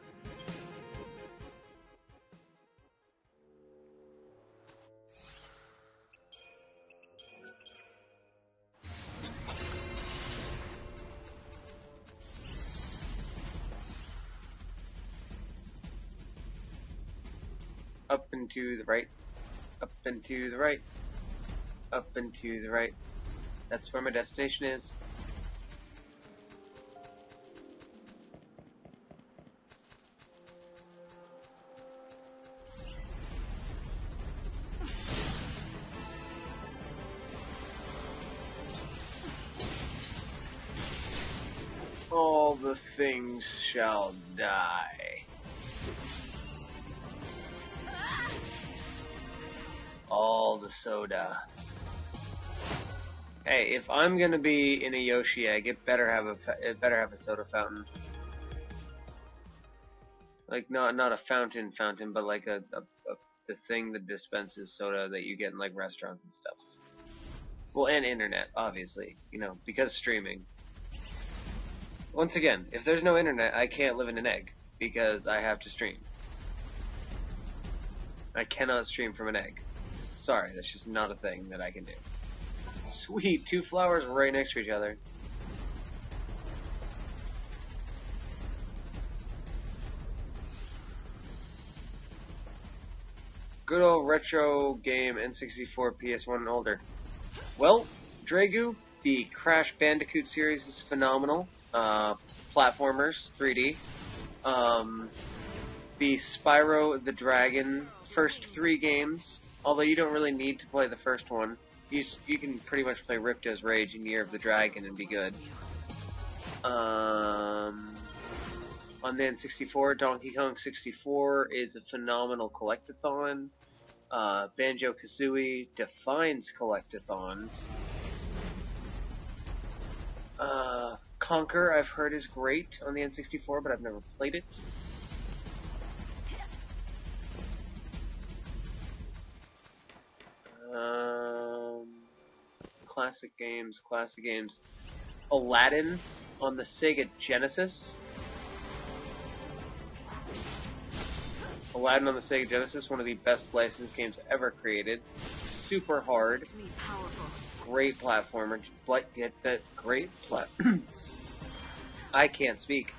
Up and to the right. Up and to the right. Up and to the right. That's where my destination is. All the things shall die. All the soda. Hey, if I'm gonna be in a Yoshi egg, it better have a soda fountain. Like not a fountain, but like the thing that dispenses soda that you get in like restaurants and stuff. Well, and internet, obviously, you know, because streaming. Once again, if there's no internet, I can't live in an egg because I have to stream. I cannot stream from an egg. Sorry, that's just not a thing that I can do. Sweet, 2 flowers right next to each other. Good old retro game, N64, PS1 and older. Well, Dragu, the Crash Bandicoot series is phenomenal. Platformers, 3D. The Spyro the Dragon, first 3 games, although you don't really need to play the first one. You can pretty much play Ripto's Rage and Year of the Dragon and be good. On the N64, Donkey Kong 64 is a phenomenal collectathon. Banjo-Kazooie defines collectathons. Conquer, I've heard, is great on the N64, but I've never played it. Classic games. Aladdin on the Sega Genesis. Aladdin on the Sega Genesis, one of the best licensed games ever created. Super hard. Great platformer. I can't speak.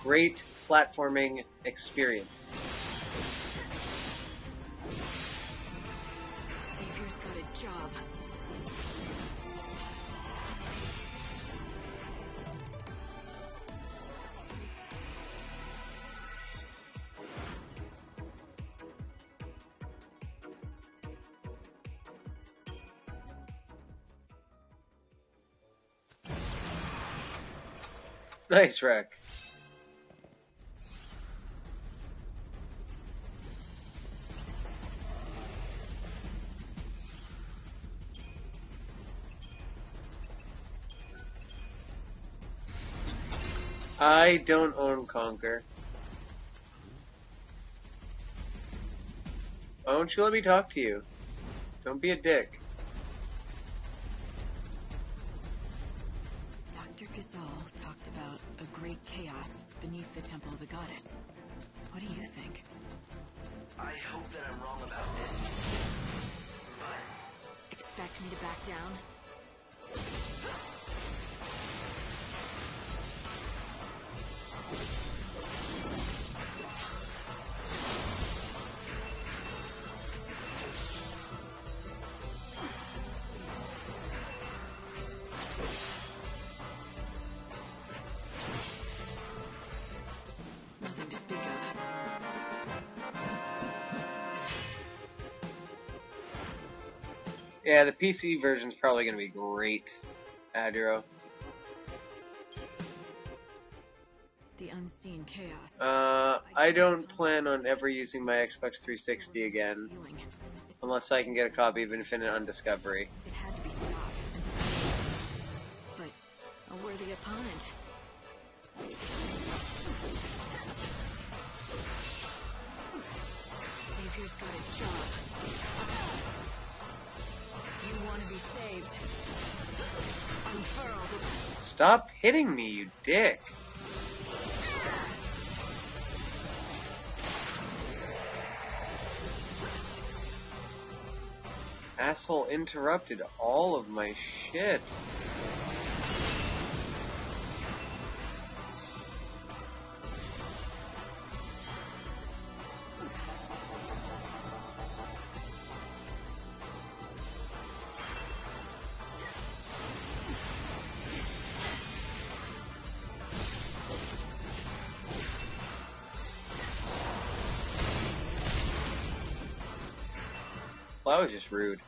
Great platforming experience. Savior's got a job. Nice wreck. I don't own Conquer. Why don't you let me talk to you? Don't be a dick. Dr. Gazal talked about a great chaos beneath the Temple of the Goddess. What do you think? I hope that I'm wrong about this. But Expect me to back down? Yeah, the PC version's probably going to be great, Adro. The unseen chaos. I don't plan on ever using my Xbox 360 again, unless I can get a copy of Infinite Undiscovery. It had to be stopped. But a worthy opponent. Savior's got a job. You want to be saved. Unfurl the... Stop hitting me, you dick! Asshole interrupted all of my shit. Well, that was just rude.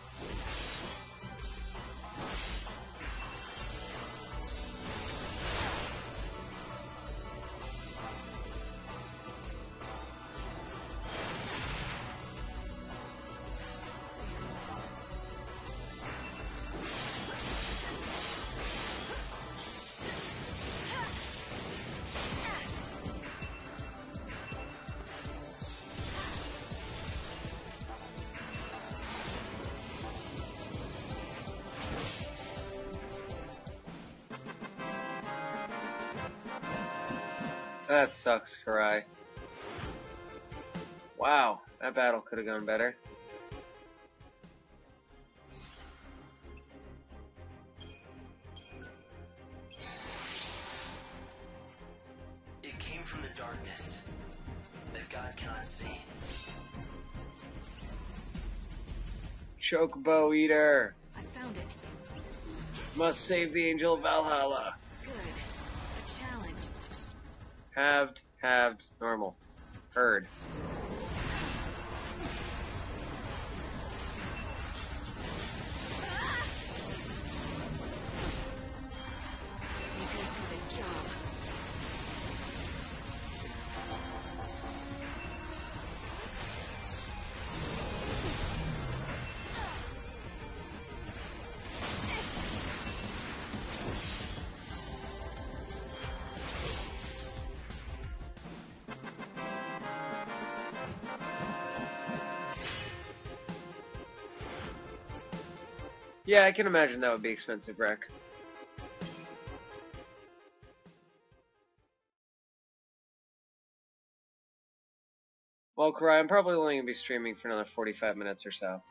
That sucks, Karai. Wow, that battle could have gone better. It came from the darkness that God cannot see. Chocobo Eater! I found it. Must save the Angel of Valhalla. Good. A challenge. Halved, normal. Heard. Savior's got a job. Yeah, I can imagine that would be expensive, Rec. Well, Karai, I'm probably only going to be streaming for another 45 minutes or so.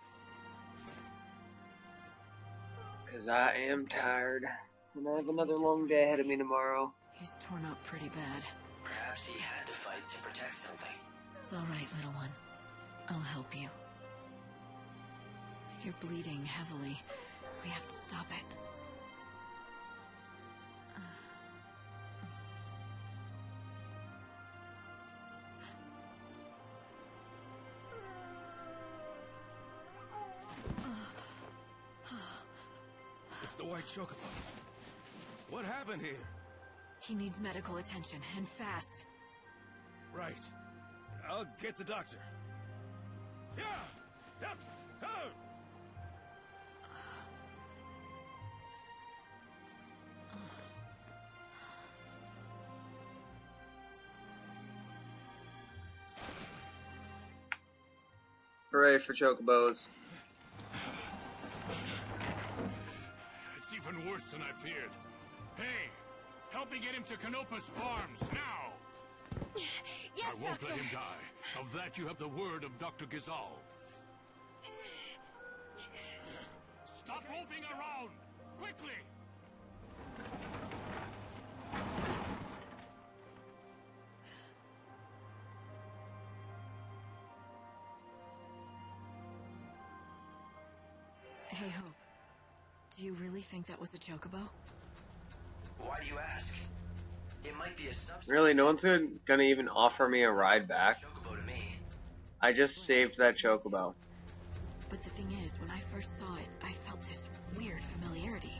Because I am tired. And I have another long day ahead of me tomorrow. He's torn up pretty bad. Perhaps he had to fight to protect something. It's all right, little one. I'll help you. You're bleeding heavily. We have to stop it. It's the white chocobo. What happened here? He needs medical attention, and fast. Right. I'll get the doctor. Yeah! Yep! Oh! Hooray for Chocobos. It's even worse than I feared. Hey, help me get him to Canopus Farms, now! Yes, I won't Doctor. let him die. Of that you have the word of Dr. Gizal. Stop moving around! Quickly! Hey, Hope. Do you really think that was a chocobo? Why do you ask? It might be a substance. Really, no one's gonna even offer me a ride back? Chocobo to me. I just saved that Chocobo. But the thing is, when I first saw it, I felt this weird familiarity.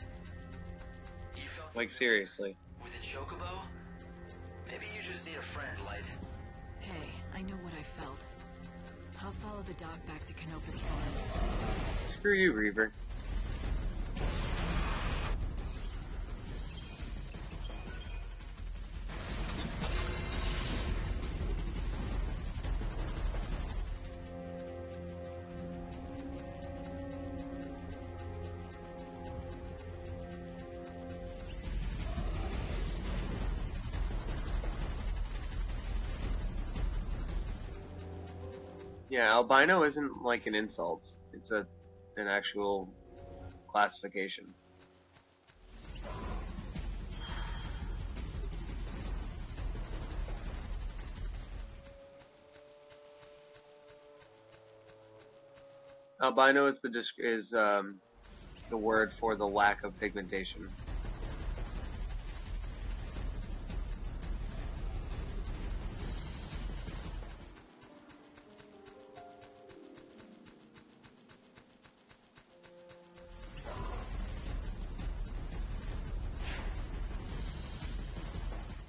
You felt Like, seriously. with a chocobo? Maybe you just need a friend, Light. Hey, I know what I felt. I'll follow the dog back to Canopus Farms. Screw you, Reaver. Yeah, albino isn't like an insult. It's an actual classification. Albino is the word for the lack of pigmentation.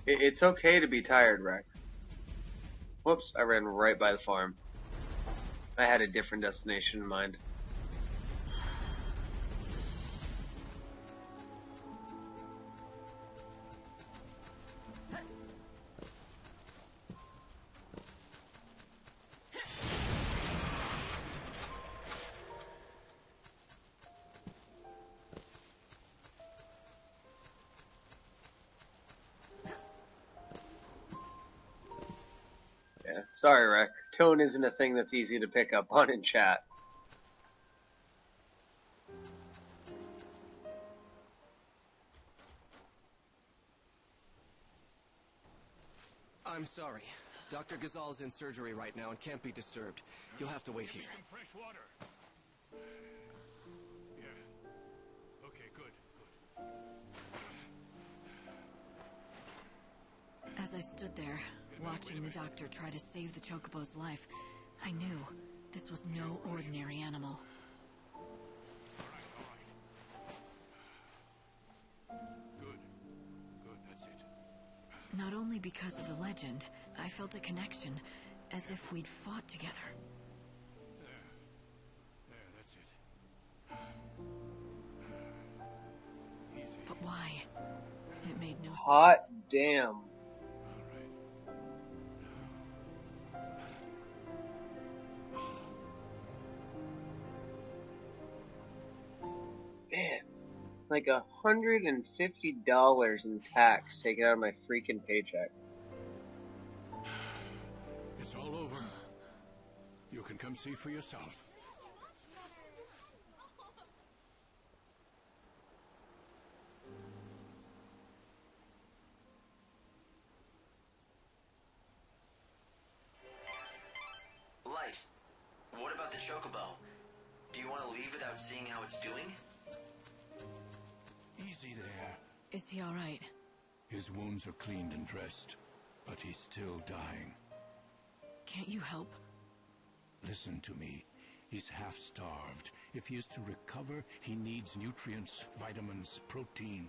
It's okay to be tired, Rex. Whoops, I ran right by the farm. I had a different destination in mind. Yeah, sorry, Rec. Tone isn't a thing that's easy to pick up on in chat. I'm sorry. Dr. Ghazal's in surgery right now and can't be disturbed. You'll have to wait here. Some fresh water. Yeah. Okay, good. As I stood there, watching the doctor try to save the chocobo's life, I knew this was no ordinary animal. Good, that's it. Not only because of the legend, I felt a connection, as if we'd fought together. There, that's it. But why? It made no sense. Hot damn. Man, like $150 in tax taken out of my freaking paycheck. It's all over. You can come see for yourself. Light, what about the chocobo? Do you want to leave without seeing how it's doing? Easy there. Is he alright? His wounds are cleaned and dressed, but he's still dying. Can't you help? Listen to me. He's half-starved. If he is to recover, he needs nutrients, vitamins, protein.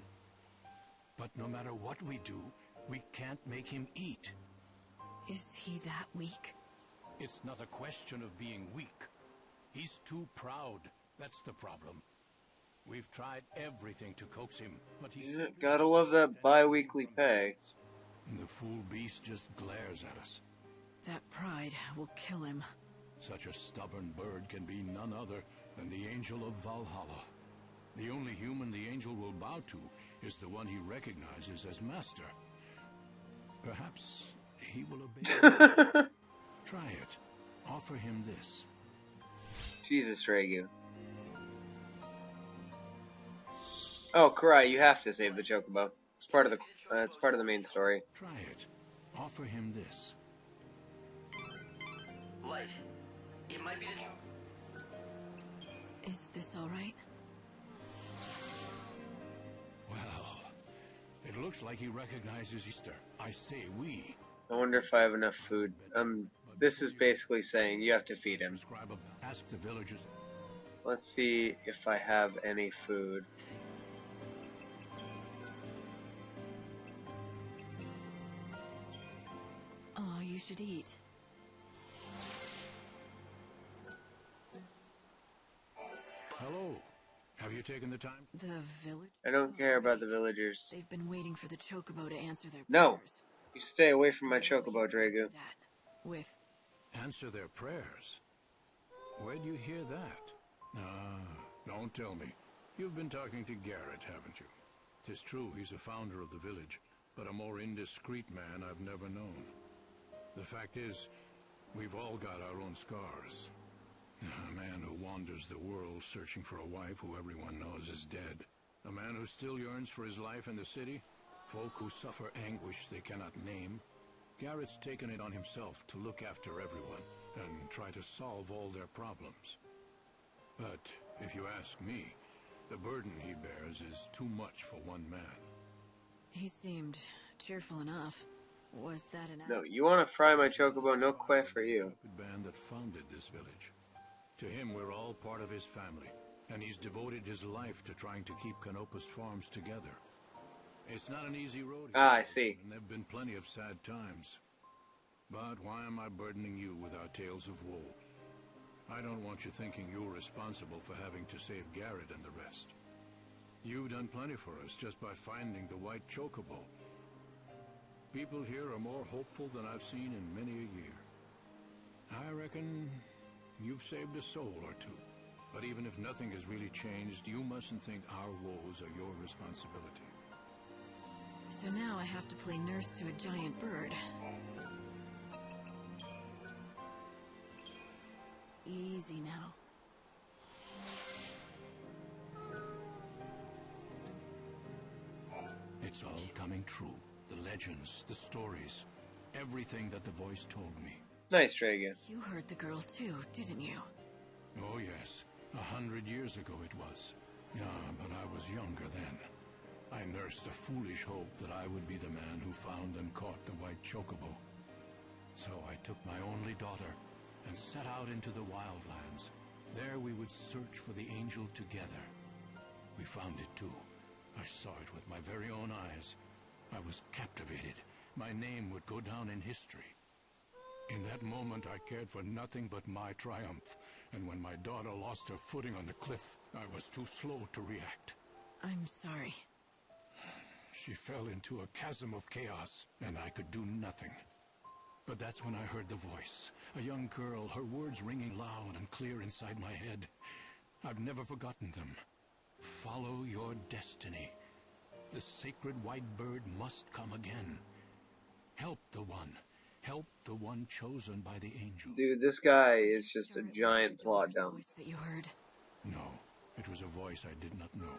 But no matter what we do, we can't make him eat. Is he that weak? It's not a question of being weak. He's too proud. That's the problem. We've tried everything to coax him, but he's... Yeah, gotta love that bi-weekly pay. The fool beast just glares at us. That pride will kill him. Such a stubborn bird can be none other than the Angel of Valhalla. The only human the angel will bow to is the one he recognizes as master. Perhaps he will obey. Try it. Offer him this. Jesus, Regu. Oh, Karai, you have to save the chocobo. It's part of the main story. Try it. Offer him this. Light, it might be the Is this alright? Well, it looks like he recognizes Easter. I say we. I wonder if I have enough food. This is basically saying you have to feed him. Ask the villagers. let's see if I have any food. Oh, you should eat. Hello. Have you taken the time? The village? I don't care about the villagers. They've been waiting for the Chocobo to answer their No! prayers. You stay away from my Chocobo, Dragu. With... Answer their prayers? Where'd you hear that? Ah, don't tell me. You've been talking to Garrett, haven't you? 'Tis true he's a founder of the village, but a more indiscreet man I've never known. The fact is, we've all got our own scars. A man who wanders the world searching for a wife who everyone knows is dead. A man who still yearns for his life in the city. Folk who suffer anguish they cannot name. Garrett's taken it on himself to look after everyone and try to solve all their problems. But if you ask me, the burden he bears is too much for one man. He seemed cheerful enough. Was that an... No, you want to fry my Chocobo? No quay for you. The band that founded this village. To him, we're all part of his family, and he's devoted his life to trying to keep Canopus Farms together. It's not an easy road. Ah, I see. And there've been plenty of sad times. But why am I burdening you with our tales of woe? I don't want you thinking you're responsible for having to save Garrett and the rest. You've done plenty for us just by finding the white Chocobo. People here are more hopeful than I've seen in many a year. I reckon you've saved a soul or two. But even if nothing has really changed, you mustn't think our woes are your responsibility. So now I have to play nurse to a giant bird. Easy now. It's all coming true. The legends, the stories, everything that the voice told me. Nice, Dragu. You heard the girl too, didn't you? Oh yes, 100 years ago it was. Yeah, but I was younger then. I nursed a foolish hope that I would be the man who found and caught the white Chocobo. So I took my only daughter and set out into the wildlands. There we would search for the angel together. We found it too. I saw it with my very own eyes. I was captivated. My name would go down in history. In that moment I cared for nothing but my triumph. And when my daughter lost her footing on the cliff, I was too slow to react. I'm sorry. She fell into a chasm of chaos, and I could do nothing. But that's when I heard the voice. A young girl, her words ringing loud and clear inside my head. I've never forgotten them. Follow your destiny. The sacred white bird must come again. Help the one. Help the one chosen by the angel. Dude, this guy is just a giant plot dump. That you heard? No, it was a voice I did not know.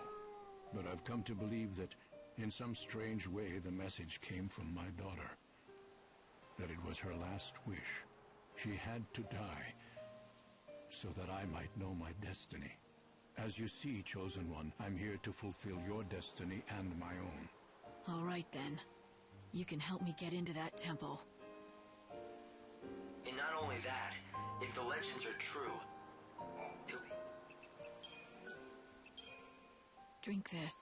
But I've come to believe that in some strange way the message came from my daughter. That it was her last wish. She had to die so that I might know my destiny. As you see, Chosen One, I'm here to fulfill your destiny and my own. All right then. You can help me get into that temple. And not only that, if the legends are true, Drink this.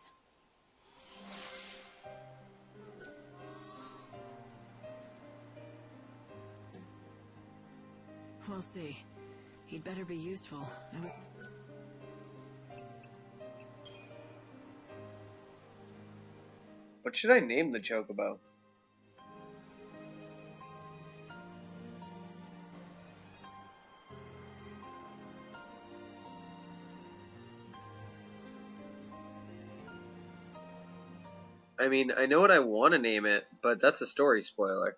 We'll see. He'd better be useful. What should I name the Chocobo? I mean, I know what I want to name it, but that's a story spoiler.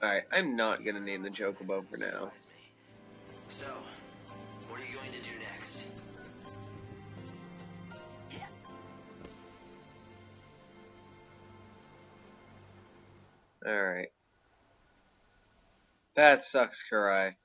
Alright, I'm not gonna name the Chocobo for now. so, what are you going to do next? Alright. That sucks, Karai.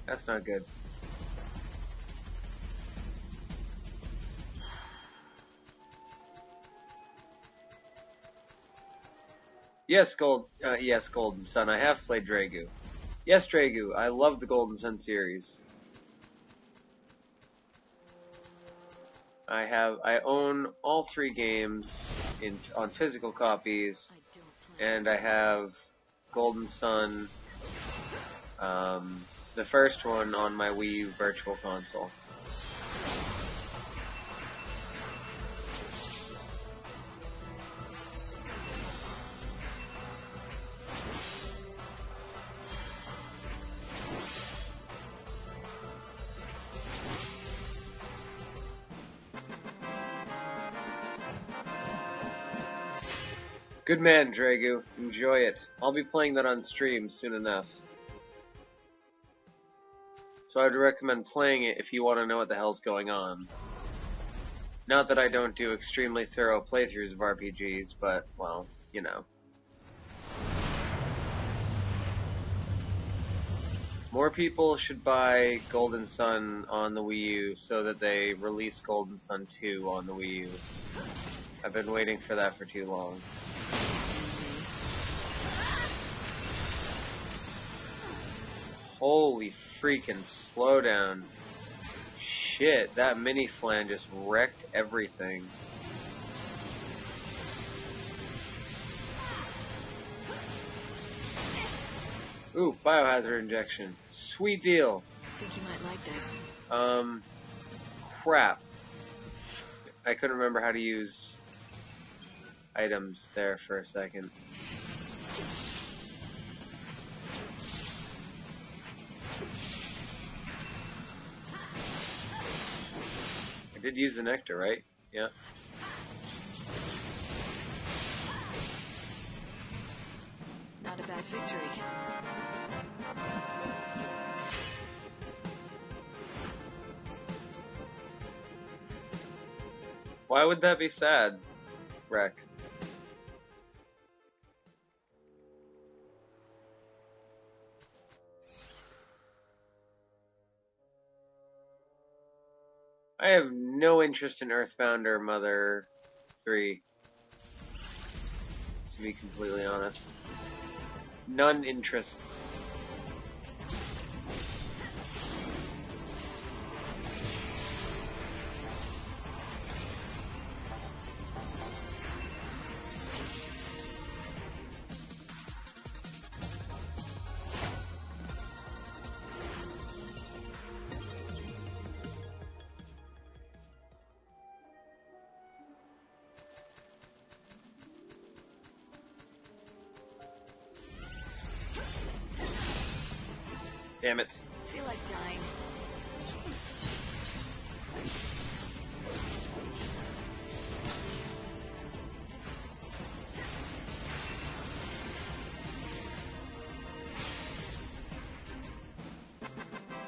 That's not good. Yes, Golden Sun. I have played Dragu. Yes, Dragu. I love the Golden Sun series. I own all 3 games on physical copies, and I have Golden Sun, the first one on my Wii U Virtual Console. Good man, Dragu. Enjoy it. I'll be playing that on stream soon enough. So I would recommend playing it if you want to know what the hell's going on. Not that I don't do extremely thorough playthroughs of RPGs, but, well, you know. More people should buy Golden Sun on the Wii U so that they release Golden Sun 2 on the Wii U. I've been waiting for that for too long. Holy freaking slowdown. Shit, that mini flan just wrecked everything. Ooh, biohazard injection. Sweet deal. I think you might like this. Crap. I couldn't remember how to use items there for a second. I did use the nectar, right? Yeah. Not a bad victory. Why would that be sad, Wreck? I have no interest in Earthbound or Mother 3, to be completely honest. None interest. Damn it. I feel like dying.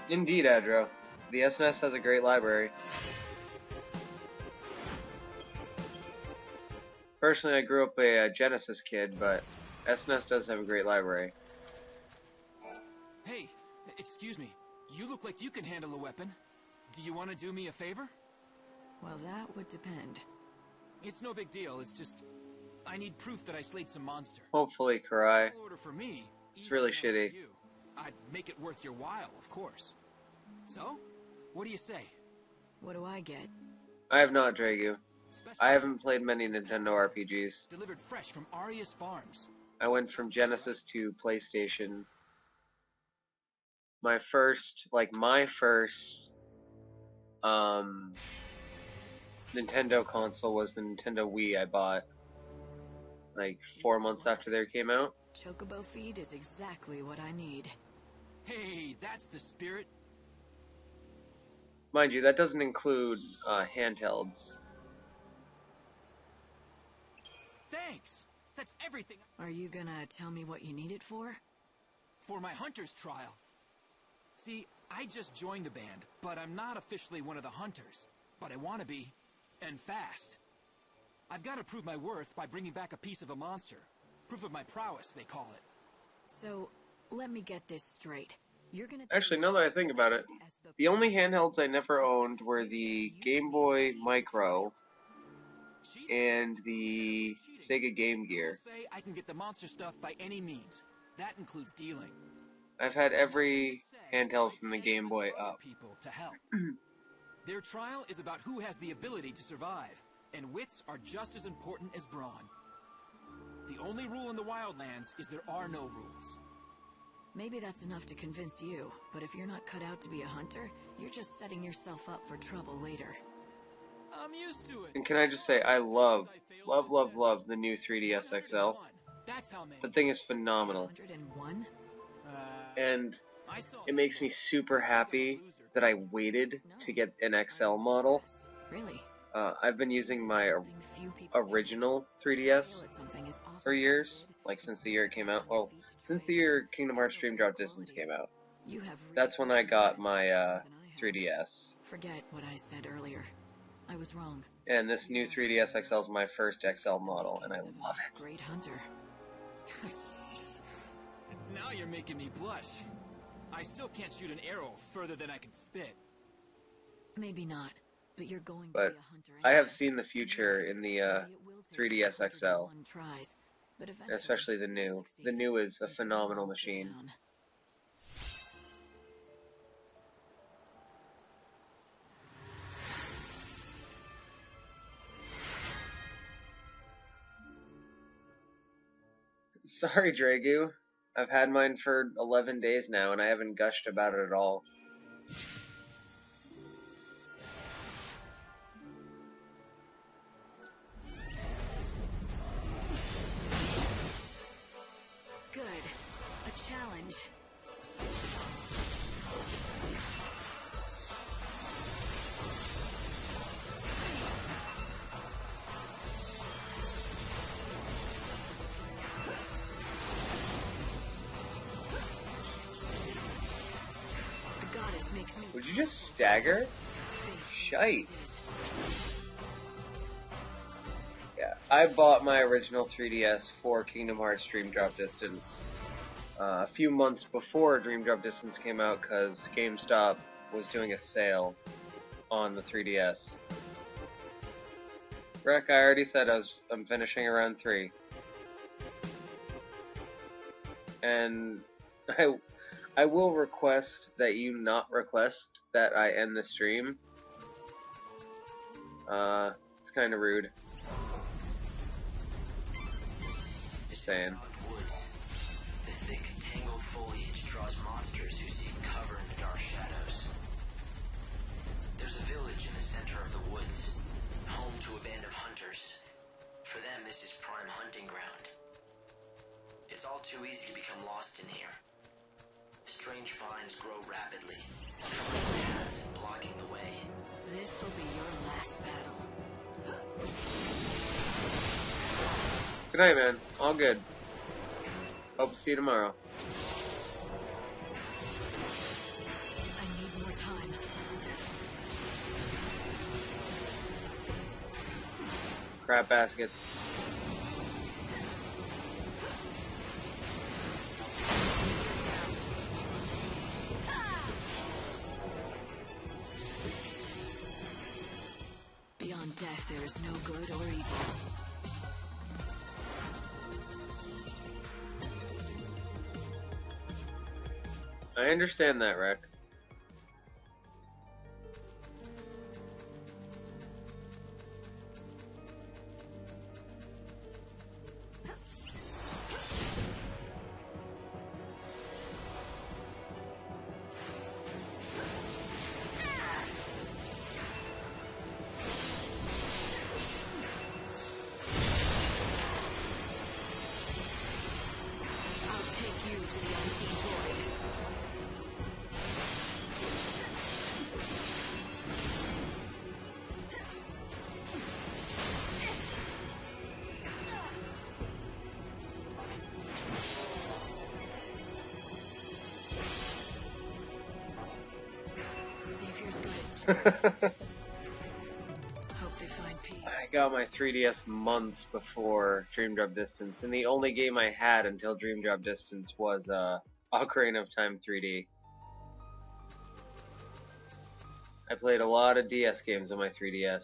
Indeed, Adro. The SNS has a great library. Personally, I grew up a Genesis kid, but SNS does have a great library. Hey, excuse me. You look like you can handle a weapon. Do you want to do me a favor? Well, that would depend. It's no big deal. It's just I need proof that I slayed some monster. Hopefully, Karai. Order for me. It's really shitty. I'd make it worth your while, of course. So, what do you say? What do I get? I have not, Dragu. I haven't played many Nintendo RPGs. Delivered fresh from Aria's farms. I went from Genesis to PlayStation. My first Nintendo console was the Nintendo Wii I bought like 4 months after they came out. Chocobo feed is exactly what I need. Hey, that's the spirit. Mind you, that doesn't include handhelds. Thanks. That's everything. Are you gonna tell me what you need it for? For my hunter's trial. See, I just joined the band, but I'm not officially one of the hunters. But I want to be, and fast. I've got to prove my worth by bringing back a piece of a monster. Proof of my prowess, they call it. So, let me get this straight. You're gonna... Actually, now that I think about it, the only handhelds I never owned were the Game Boy Micro and the Sega Game Gear. Say I can get the monster stuff by any means. That includes dealing. I've had every handheld from the Game Boy up. People to help. Their trial is about who has the ability to survive, and wits are just as important as brawn. The only rule in the Wildlands is there are no rules. Maybe that's enough to convince you, but if you're not cut out to be a hunter, you're just setting yourself up for trouble later. I'm used to it. And can I just say, I love the new 3DS XL. That's how many. The thing is phenomenal. 101? And it makes me super happy that I waited to get an XL model. Really? I've been using my original 3DS for years, like since the year it came out. Well, since the year Kingdom Hearts Dream Drop Distance came out. That's when I got my 3DS. Forget what I said earlier. I was wrong. And this new 3DS XL is my first XL model, and I love it. Great hunter. Now you're making me blush. I still can't shoot an arrow further than I can spit. Maybe not, but you're going but to be a hunter I anyway. have seen the future in the 3DS XL, especially the new. The new is a phenomenal machine. Sorry, Dragu. I've had mine for 11 days now, and I haven't gushed about it at all. Good. A challenge. Would you just stagger? Shite. Yeah, I bought my original 3DS for Kingdom Hearts Dream Drop Distance a few months before Dream Drop Distance came out because GameStop was doing a sale on the 3DS. Rick, I already said I'm finishing around 3. And I will request that you not request that I end the stream. It's kind of rude. Just saying. Woods. The thick, tangled foliage draws monsters who seek cover in the dark shadows. There's a village in the center of the woods, home to a band of hunters. For them, this is prime hunting ground. It's all too easy to become lost in here. Strange vines grow rapidly, paths blocking the way. This will be your last battle. Good night, man. All good. Hope to see you tomorrow. I need more time. Crap baskets. Beyond death, there is no good or evil. I understand that, Rick. Hope they find peace. I got my 3DS months before Dream Drop Distance, and the only game I had until Dream Drop Distance was Ocarina of Time 3D. I played a lot of DS games on my 3DS.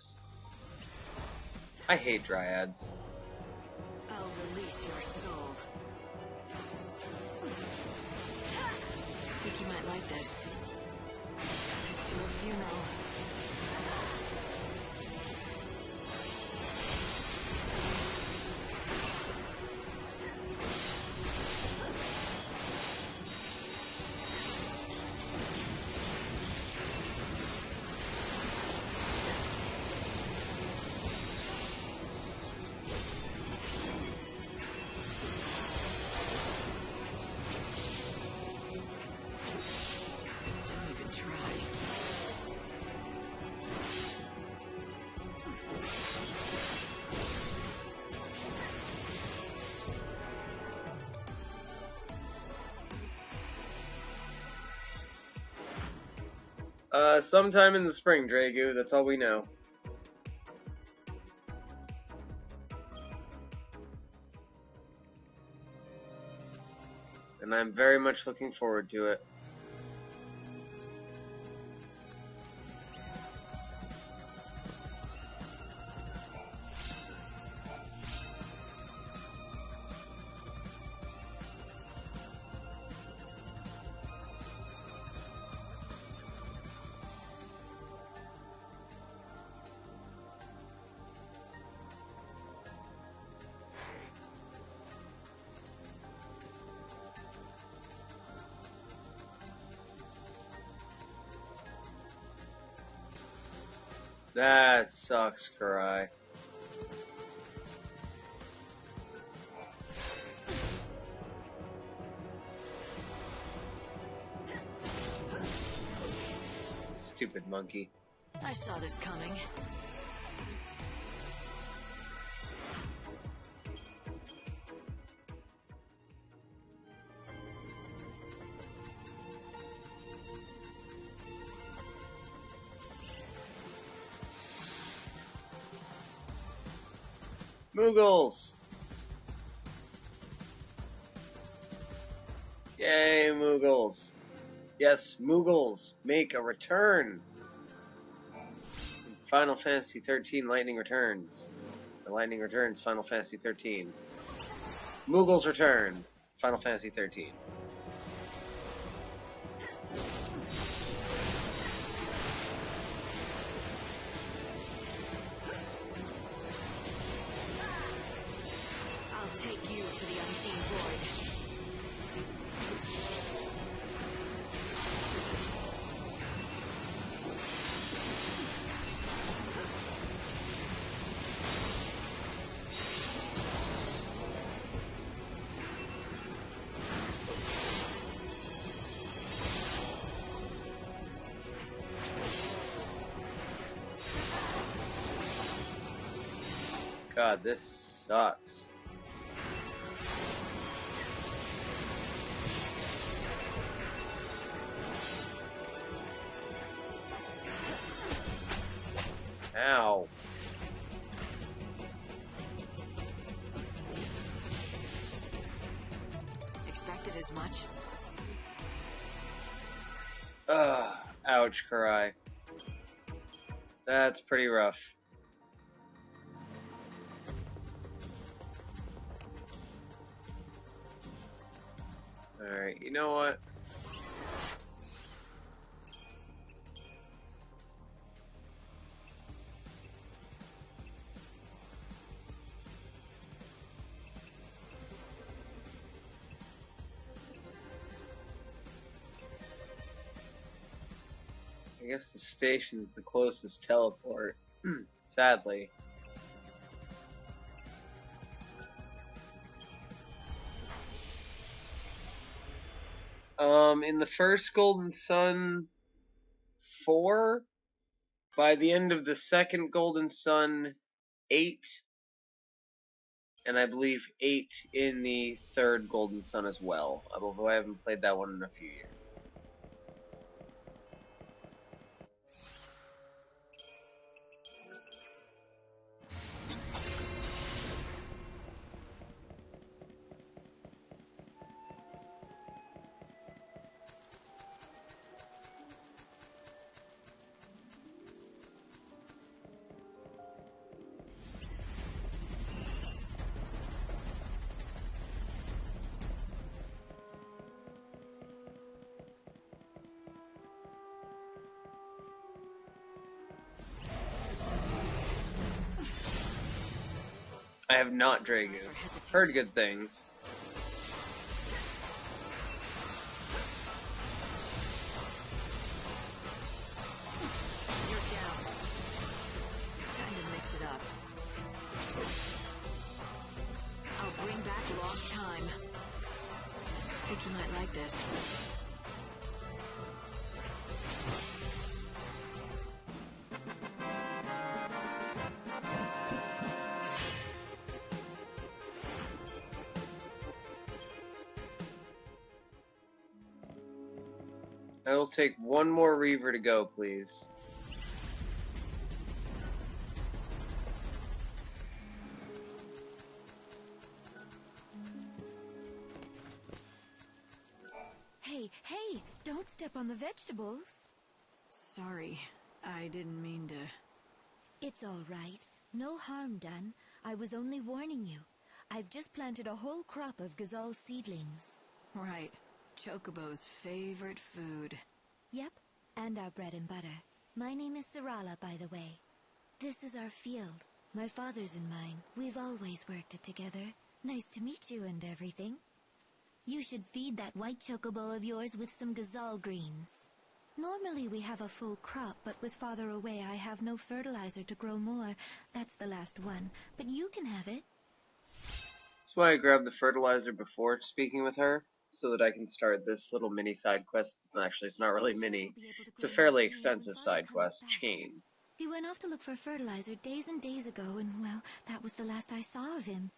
I hate dryads. I'll release your soul. Think you might like this. It's your funeral. Don't even try. Sometime in the spring, Dragu, that's all we know. And I'm very much looking forward to it. That sucks, Karai. Stupid monkey. I saw this coming. Moogles! Yay, Moogles! Yes, Moogles make a return! Final Fantasy XIII Lightning Returns. The Lightning Returns Final Fantasy XIII. Moogles return! Final Fantasy XIII. I'll take you to the unseen void. God, this sucks. Ow. Expected as much. Ouch, Karai. That's pretty rough. Alright, you know what? I guess the station's the closest teleport, sadly. In the first Golden Sun 4, by the end of the second Golden Sun 8, and I believe 8 in the third Golden Sun as well, although I haven't played that one in a few years. I have not, Dragu. Heard good things. You're down. Time to mix it up. I'll bring back lost time. Think you might like this. I will take one more Reaver to go, please. Hey, don't step on the vegetables. Sorry, I didn't mean to... It's all right. No harm done. I was only warning you. I've just planted a whole crop of gazelle seedlings. Right. Chocobo's favorite food. Yep, and our bread and butter. My name is Sarala, by the way. This is our field. My father's and mine. We've always worked it together. Nice to meet you and everything. You should feed that white chocobo of yours with some gazelle greens. Normally we have a full crop, but with father away I have no fertilizer to grow more. That's the last one, but you can have it. That's why I grabbed the fertilizer before speaking with her, so that I can start this little mini side quest. Actually, it's not really mini. It's a fairly extensive side quest chain. He went off to look for fertilizer days and days ago, and well, that was the last I saw of him.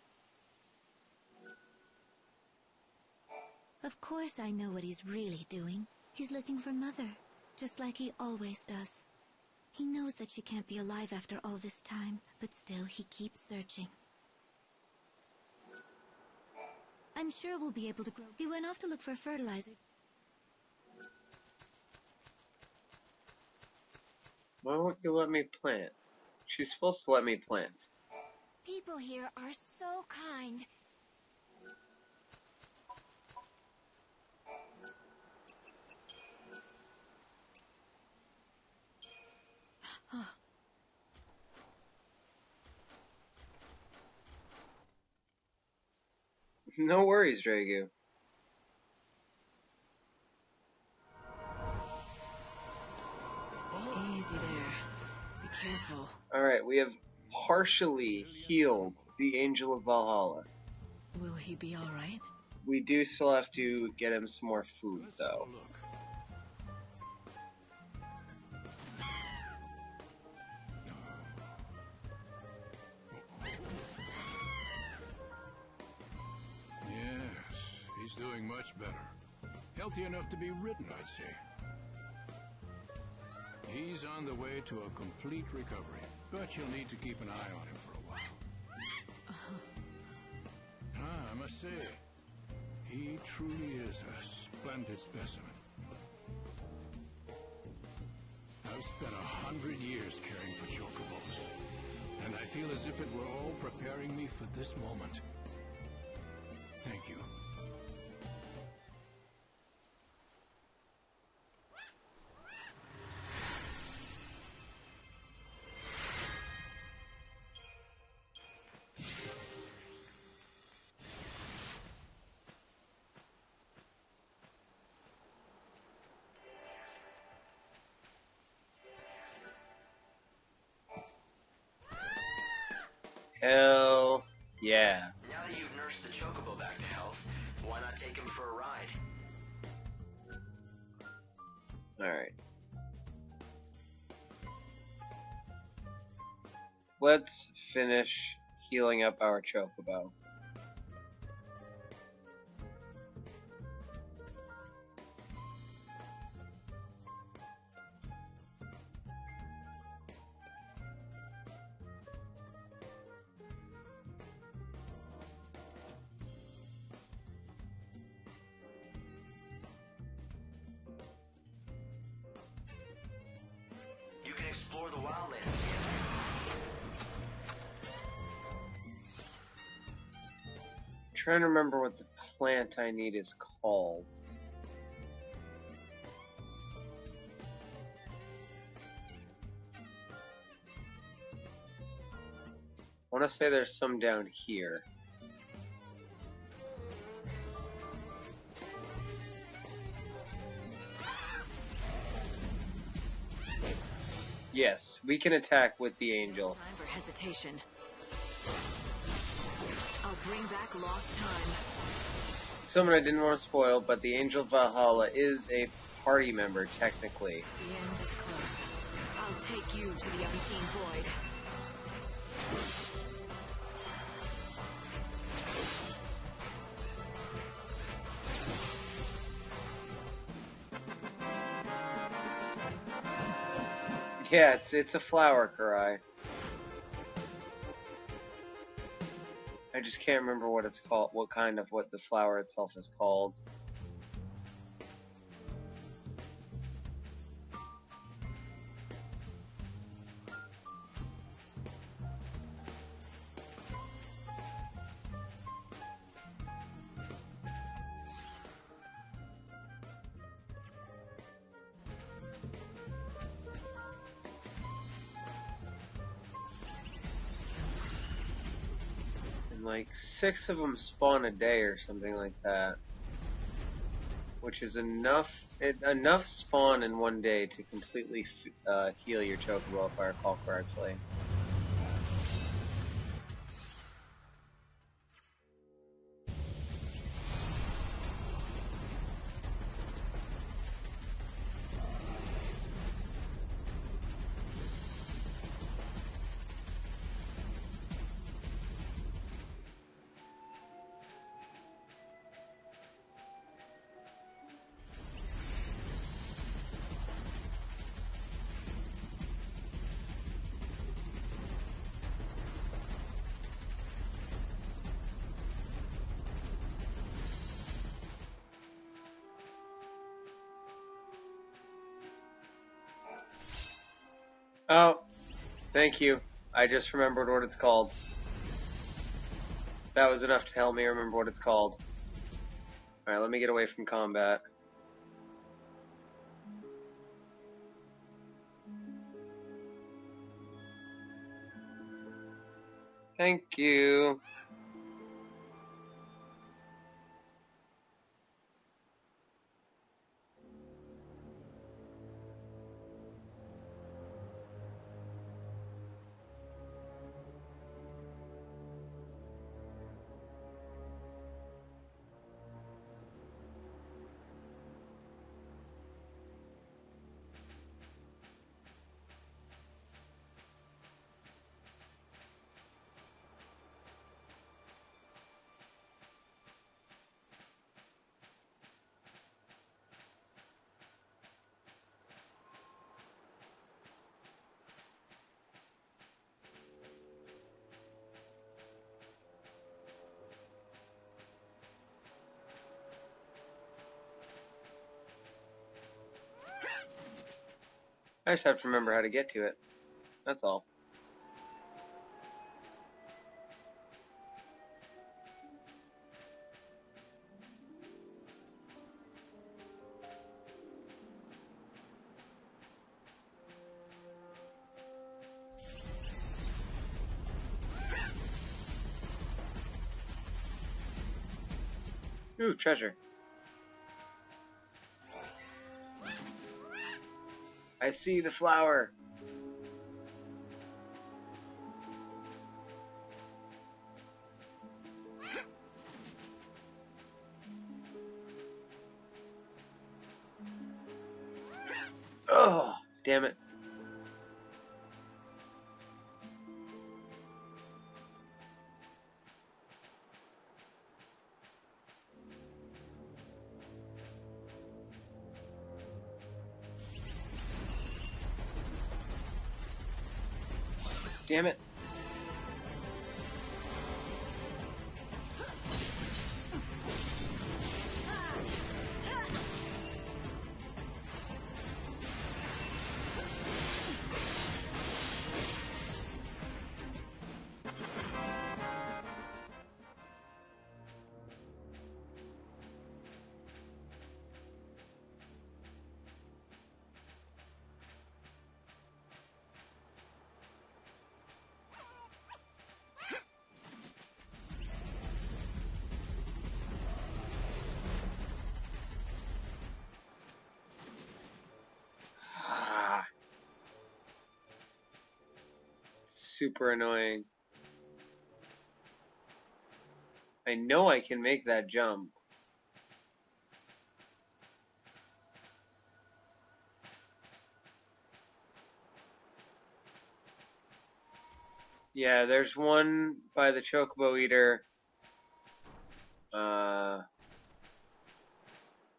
Of course I know what he's really doing. He's looking for Mother, just like he always does. He knows that she can't be alive after all this time, but still he keeps searching. I'm sure we'll be able to grow. He went off to look for fertilizer. Why won't you let me plant? She's supposed to let me plant. People here are so kind. No worries, Dragu. Easy there. Be careful. Alright, we have partially healed the Angel of Valhalla. Will he be alright? We do still have to get him some more food, though. Yes, he's doing much better. Healthy enough to be ridden, I'd say. He's on the way to a complete recovery, but you'll need to keep an eye on him for a while. I must say, he truly is a splendid specimen. I've spent 100 years caring for chocobos, and I feel as if it were all preparing me for this moment. Thank you. Hell yeah. Now that you've nursed the chocobo back to health, why not take him for a ride? Alright. Let's finish healing up our chocobo. You can explore the wildlands. Trying to remember what the plant I need is called. I want to say there's some down here. Yes, we can attack with the angel. Time for hesitation. I'll bring back lost time. Someone I didn't want to spoil, but the Angel of Valhalla is a party member, technically. The end is close. I'll take you to the unseen void. Yeah, it's a flower, Karai. I just can't remember what it's called, what the flower itself is called. Like 6 of them spawn a day or something like that, which is enough spawn in one day to completely heal your chocobo, if I recall correctly. Oh, thank you. I just remembered what it's called. That was enough to help me remember what it's called. Alright, let me get away from combat. Thank you. I just have to remember how to get to it. That's all. Ooh, treasure. I see the flower. Oh, damn it. Damn it. super annoying. I know I can make that jump. Yeah, there's one by the Chocobo Eater.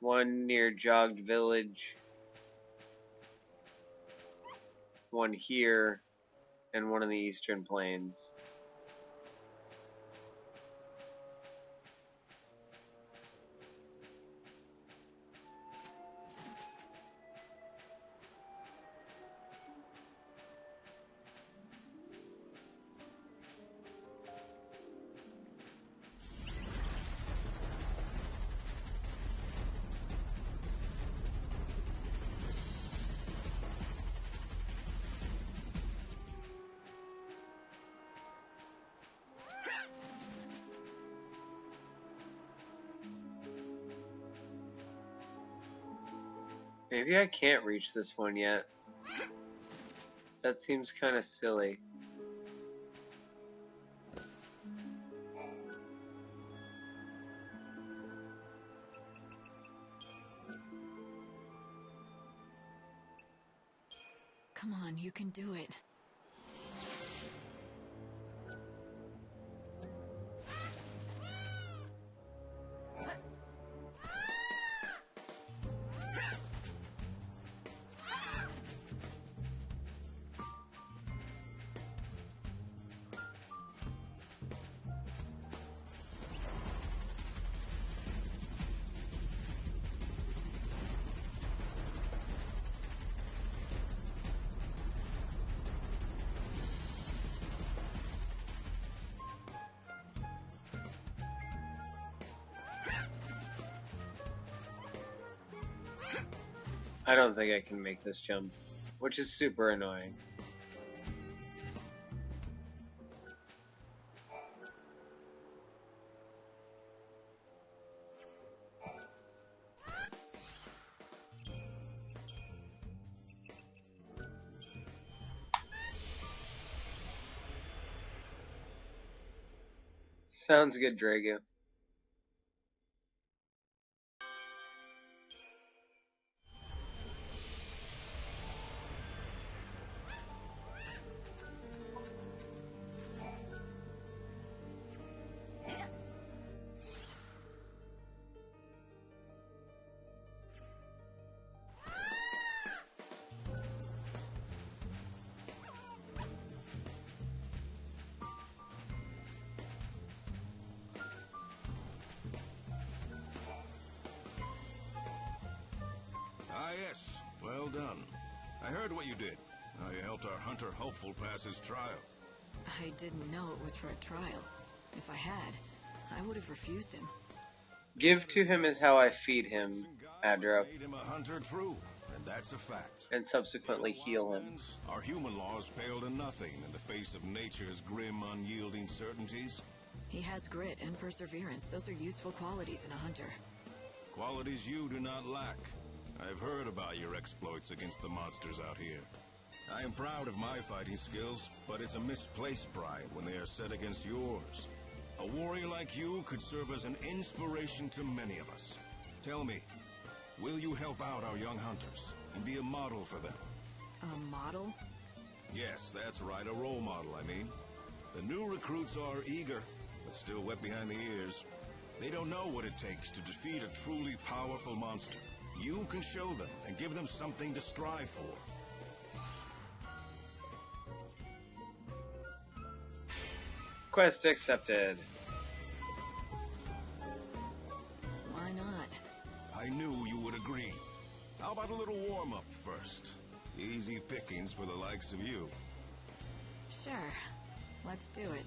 One near Jogged Village. One here. And one in the Eastern Plains. Maybe I can't reach this one yet. That seems kind of silly. Come on, you can do it. I don't think I can make this jump, which is super annoying. Sounds good, Drago. Ah, yes. Well done. I heard what you did. How you helped our hunter hopeful pass his trial. I didn't know it was for a trial. If I had, I would have refused him. Give to him is how I feed him, Adro. Made him a hunter true, and that's a fact. And subsequently heal him. Our human laws pale to nothing in the face of nature's grim, unyielding certainties. He has grit and perseverance. Those are useful qualities in a hunter. Qualities you do not lack. I've heard about your exploits against the monsters out here. I am proud of my fighting skills, but it's a misplaced pride when they are set against yours. A warrior like you could serve as an inspiration to many of us. Tell me, will you help out our young hunters and be a model for them? A model? Yes, that's right, a role model, I mean. The new recruits are eager, but still wet behind the ears. They don't know what it takes to defeat a truly powerful monster. You can show them and give them something to strive for. Quest accepted. Why not? I knew you would agree. How about a little warm-up first? Easy pickings for the likes of you. Sure. Let's do it.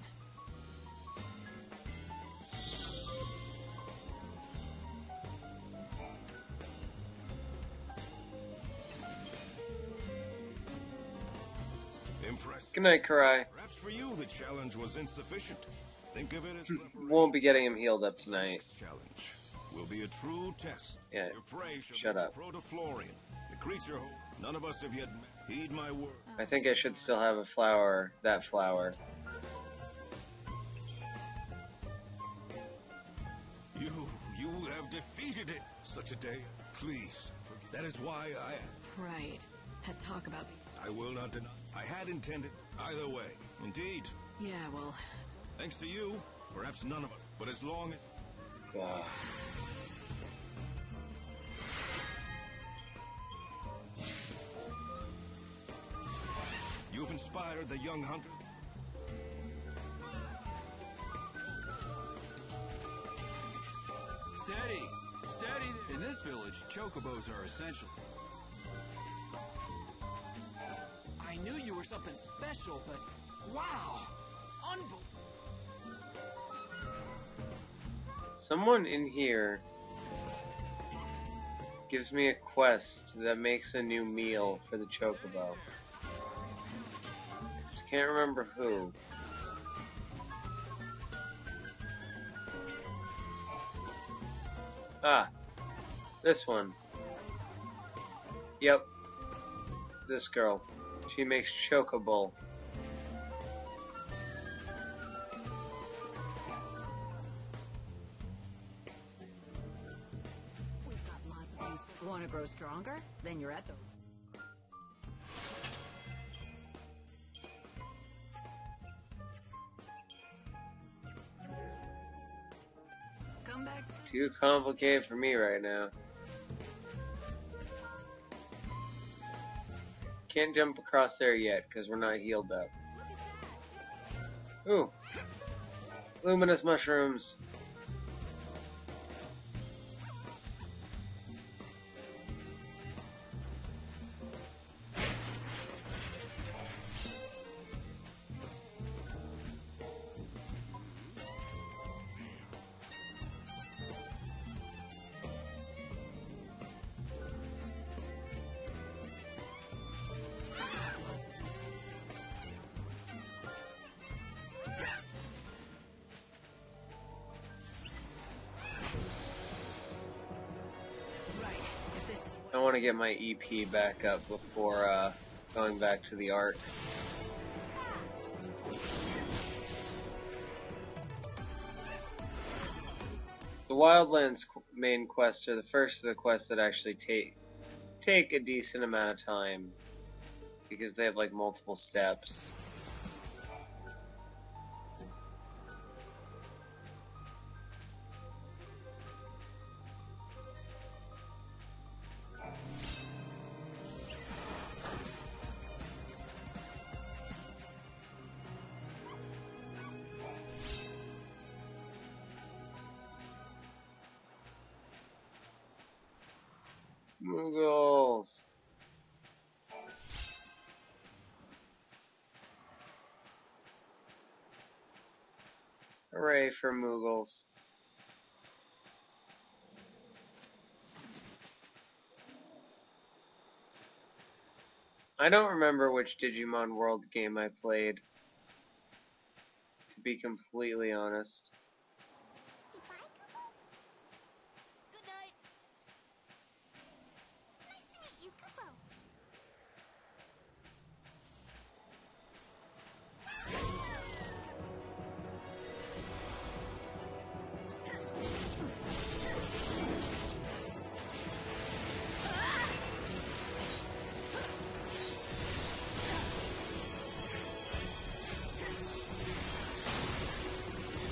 Impressive. Good night, Karai. Perhaps for you the challenge was insufficient. Think of it as Won't be getting him healed up tonight. challenge. Will be a true test. Yeah, Your prey shall shut be up. Protoflorian, the creature who none of us have yet met. Heed my word. I think I should still have a flower, that flower. You have defeated it. Such a day. Please. That is why Right. That talk about... I will not deny. I had intended either way. Indeed. Yeah, well... Thanks to you, perhaps none of us. But as long as... God. You've inspired the young hunter. Steady! Steady! In this village, chocobos are essential. I knew you were something special, but... Wow! Unbelievable! Someone in here gives me a quest that makes a new meal for the chocobo. Just can't remember who. Ah, this one. Yep, this girl. She makes chocobo. Want to grow stronger? Then you're at the... Come back soon. Too complicated for me right now. Can't jump across there yet because we're not healed up. Ooh. Luminous mushrooms. I want to get my EP back up before going back to the Ark. The Wildlands main quests are the first of the quests that actually take a decent amount of time because they have like multiple steps. Moogles! Hooray for Moogles. I don't remember which Digimon World game I played, to be completely honest.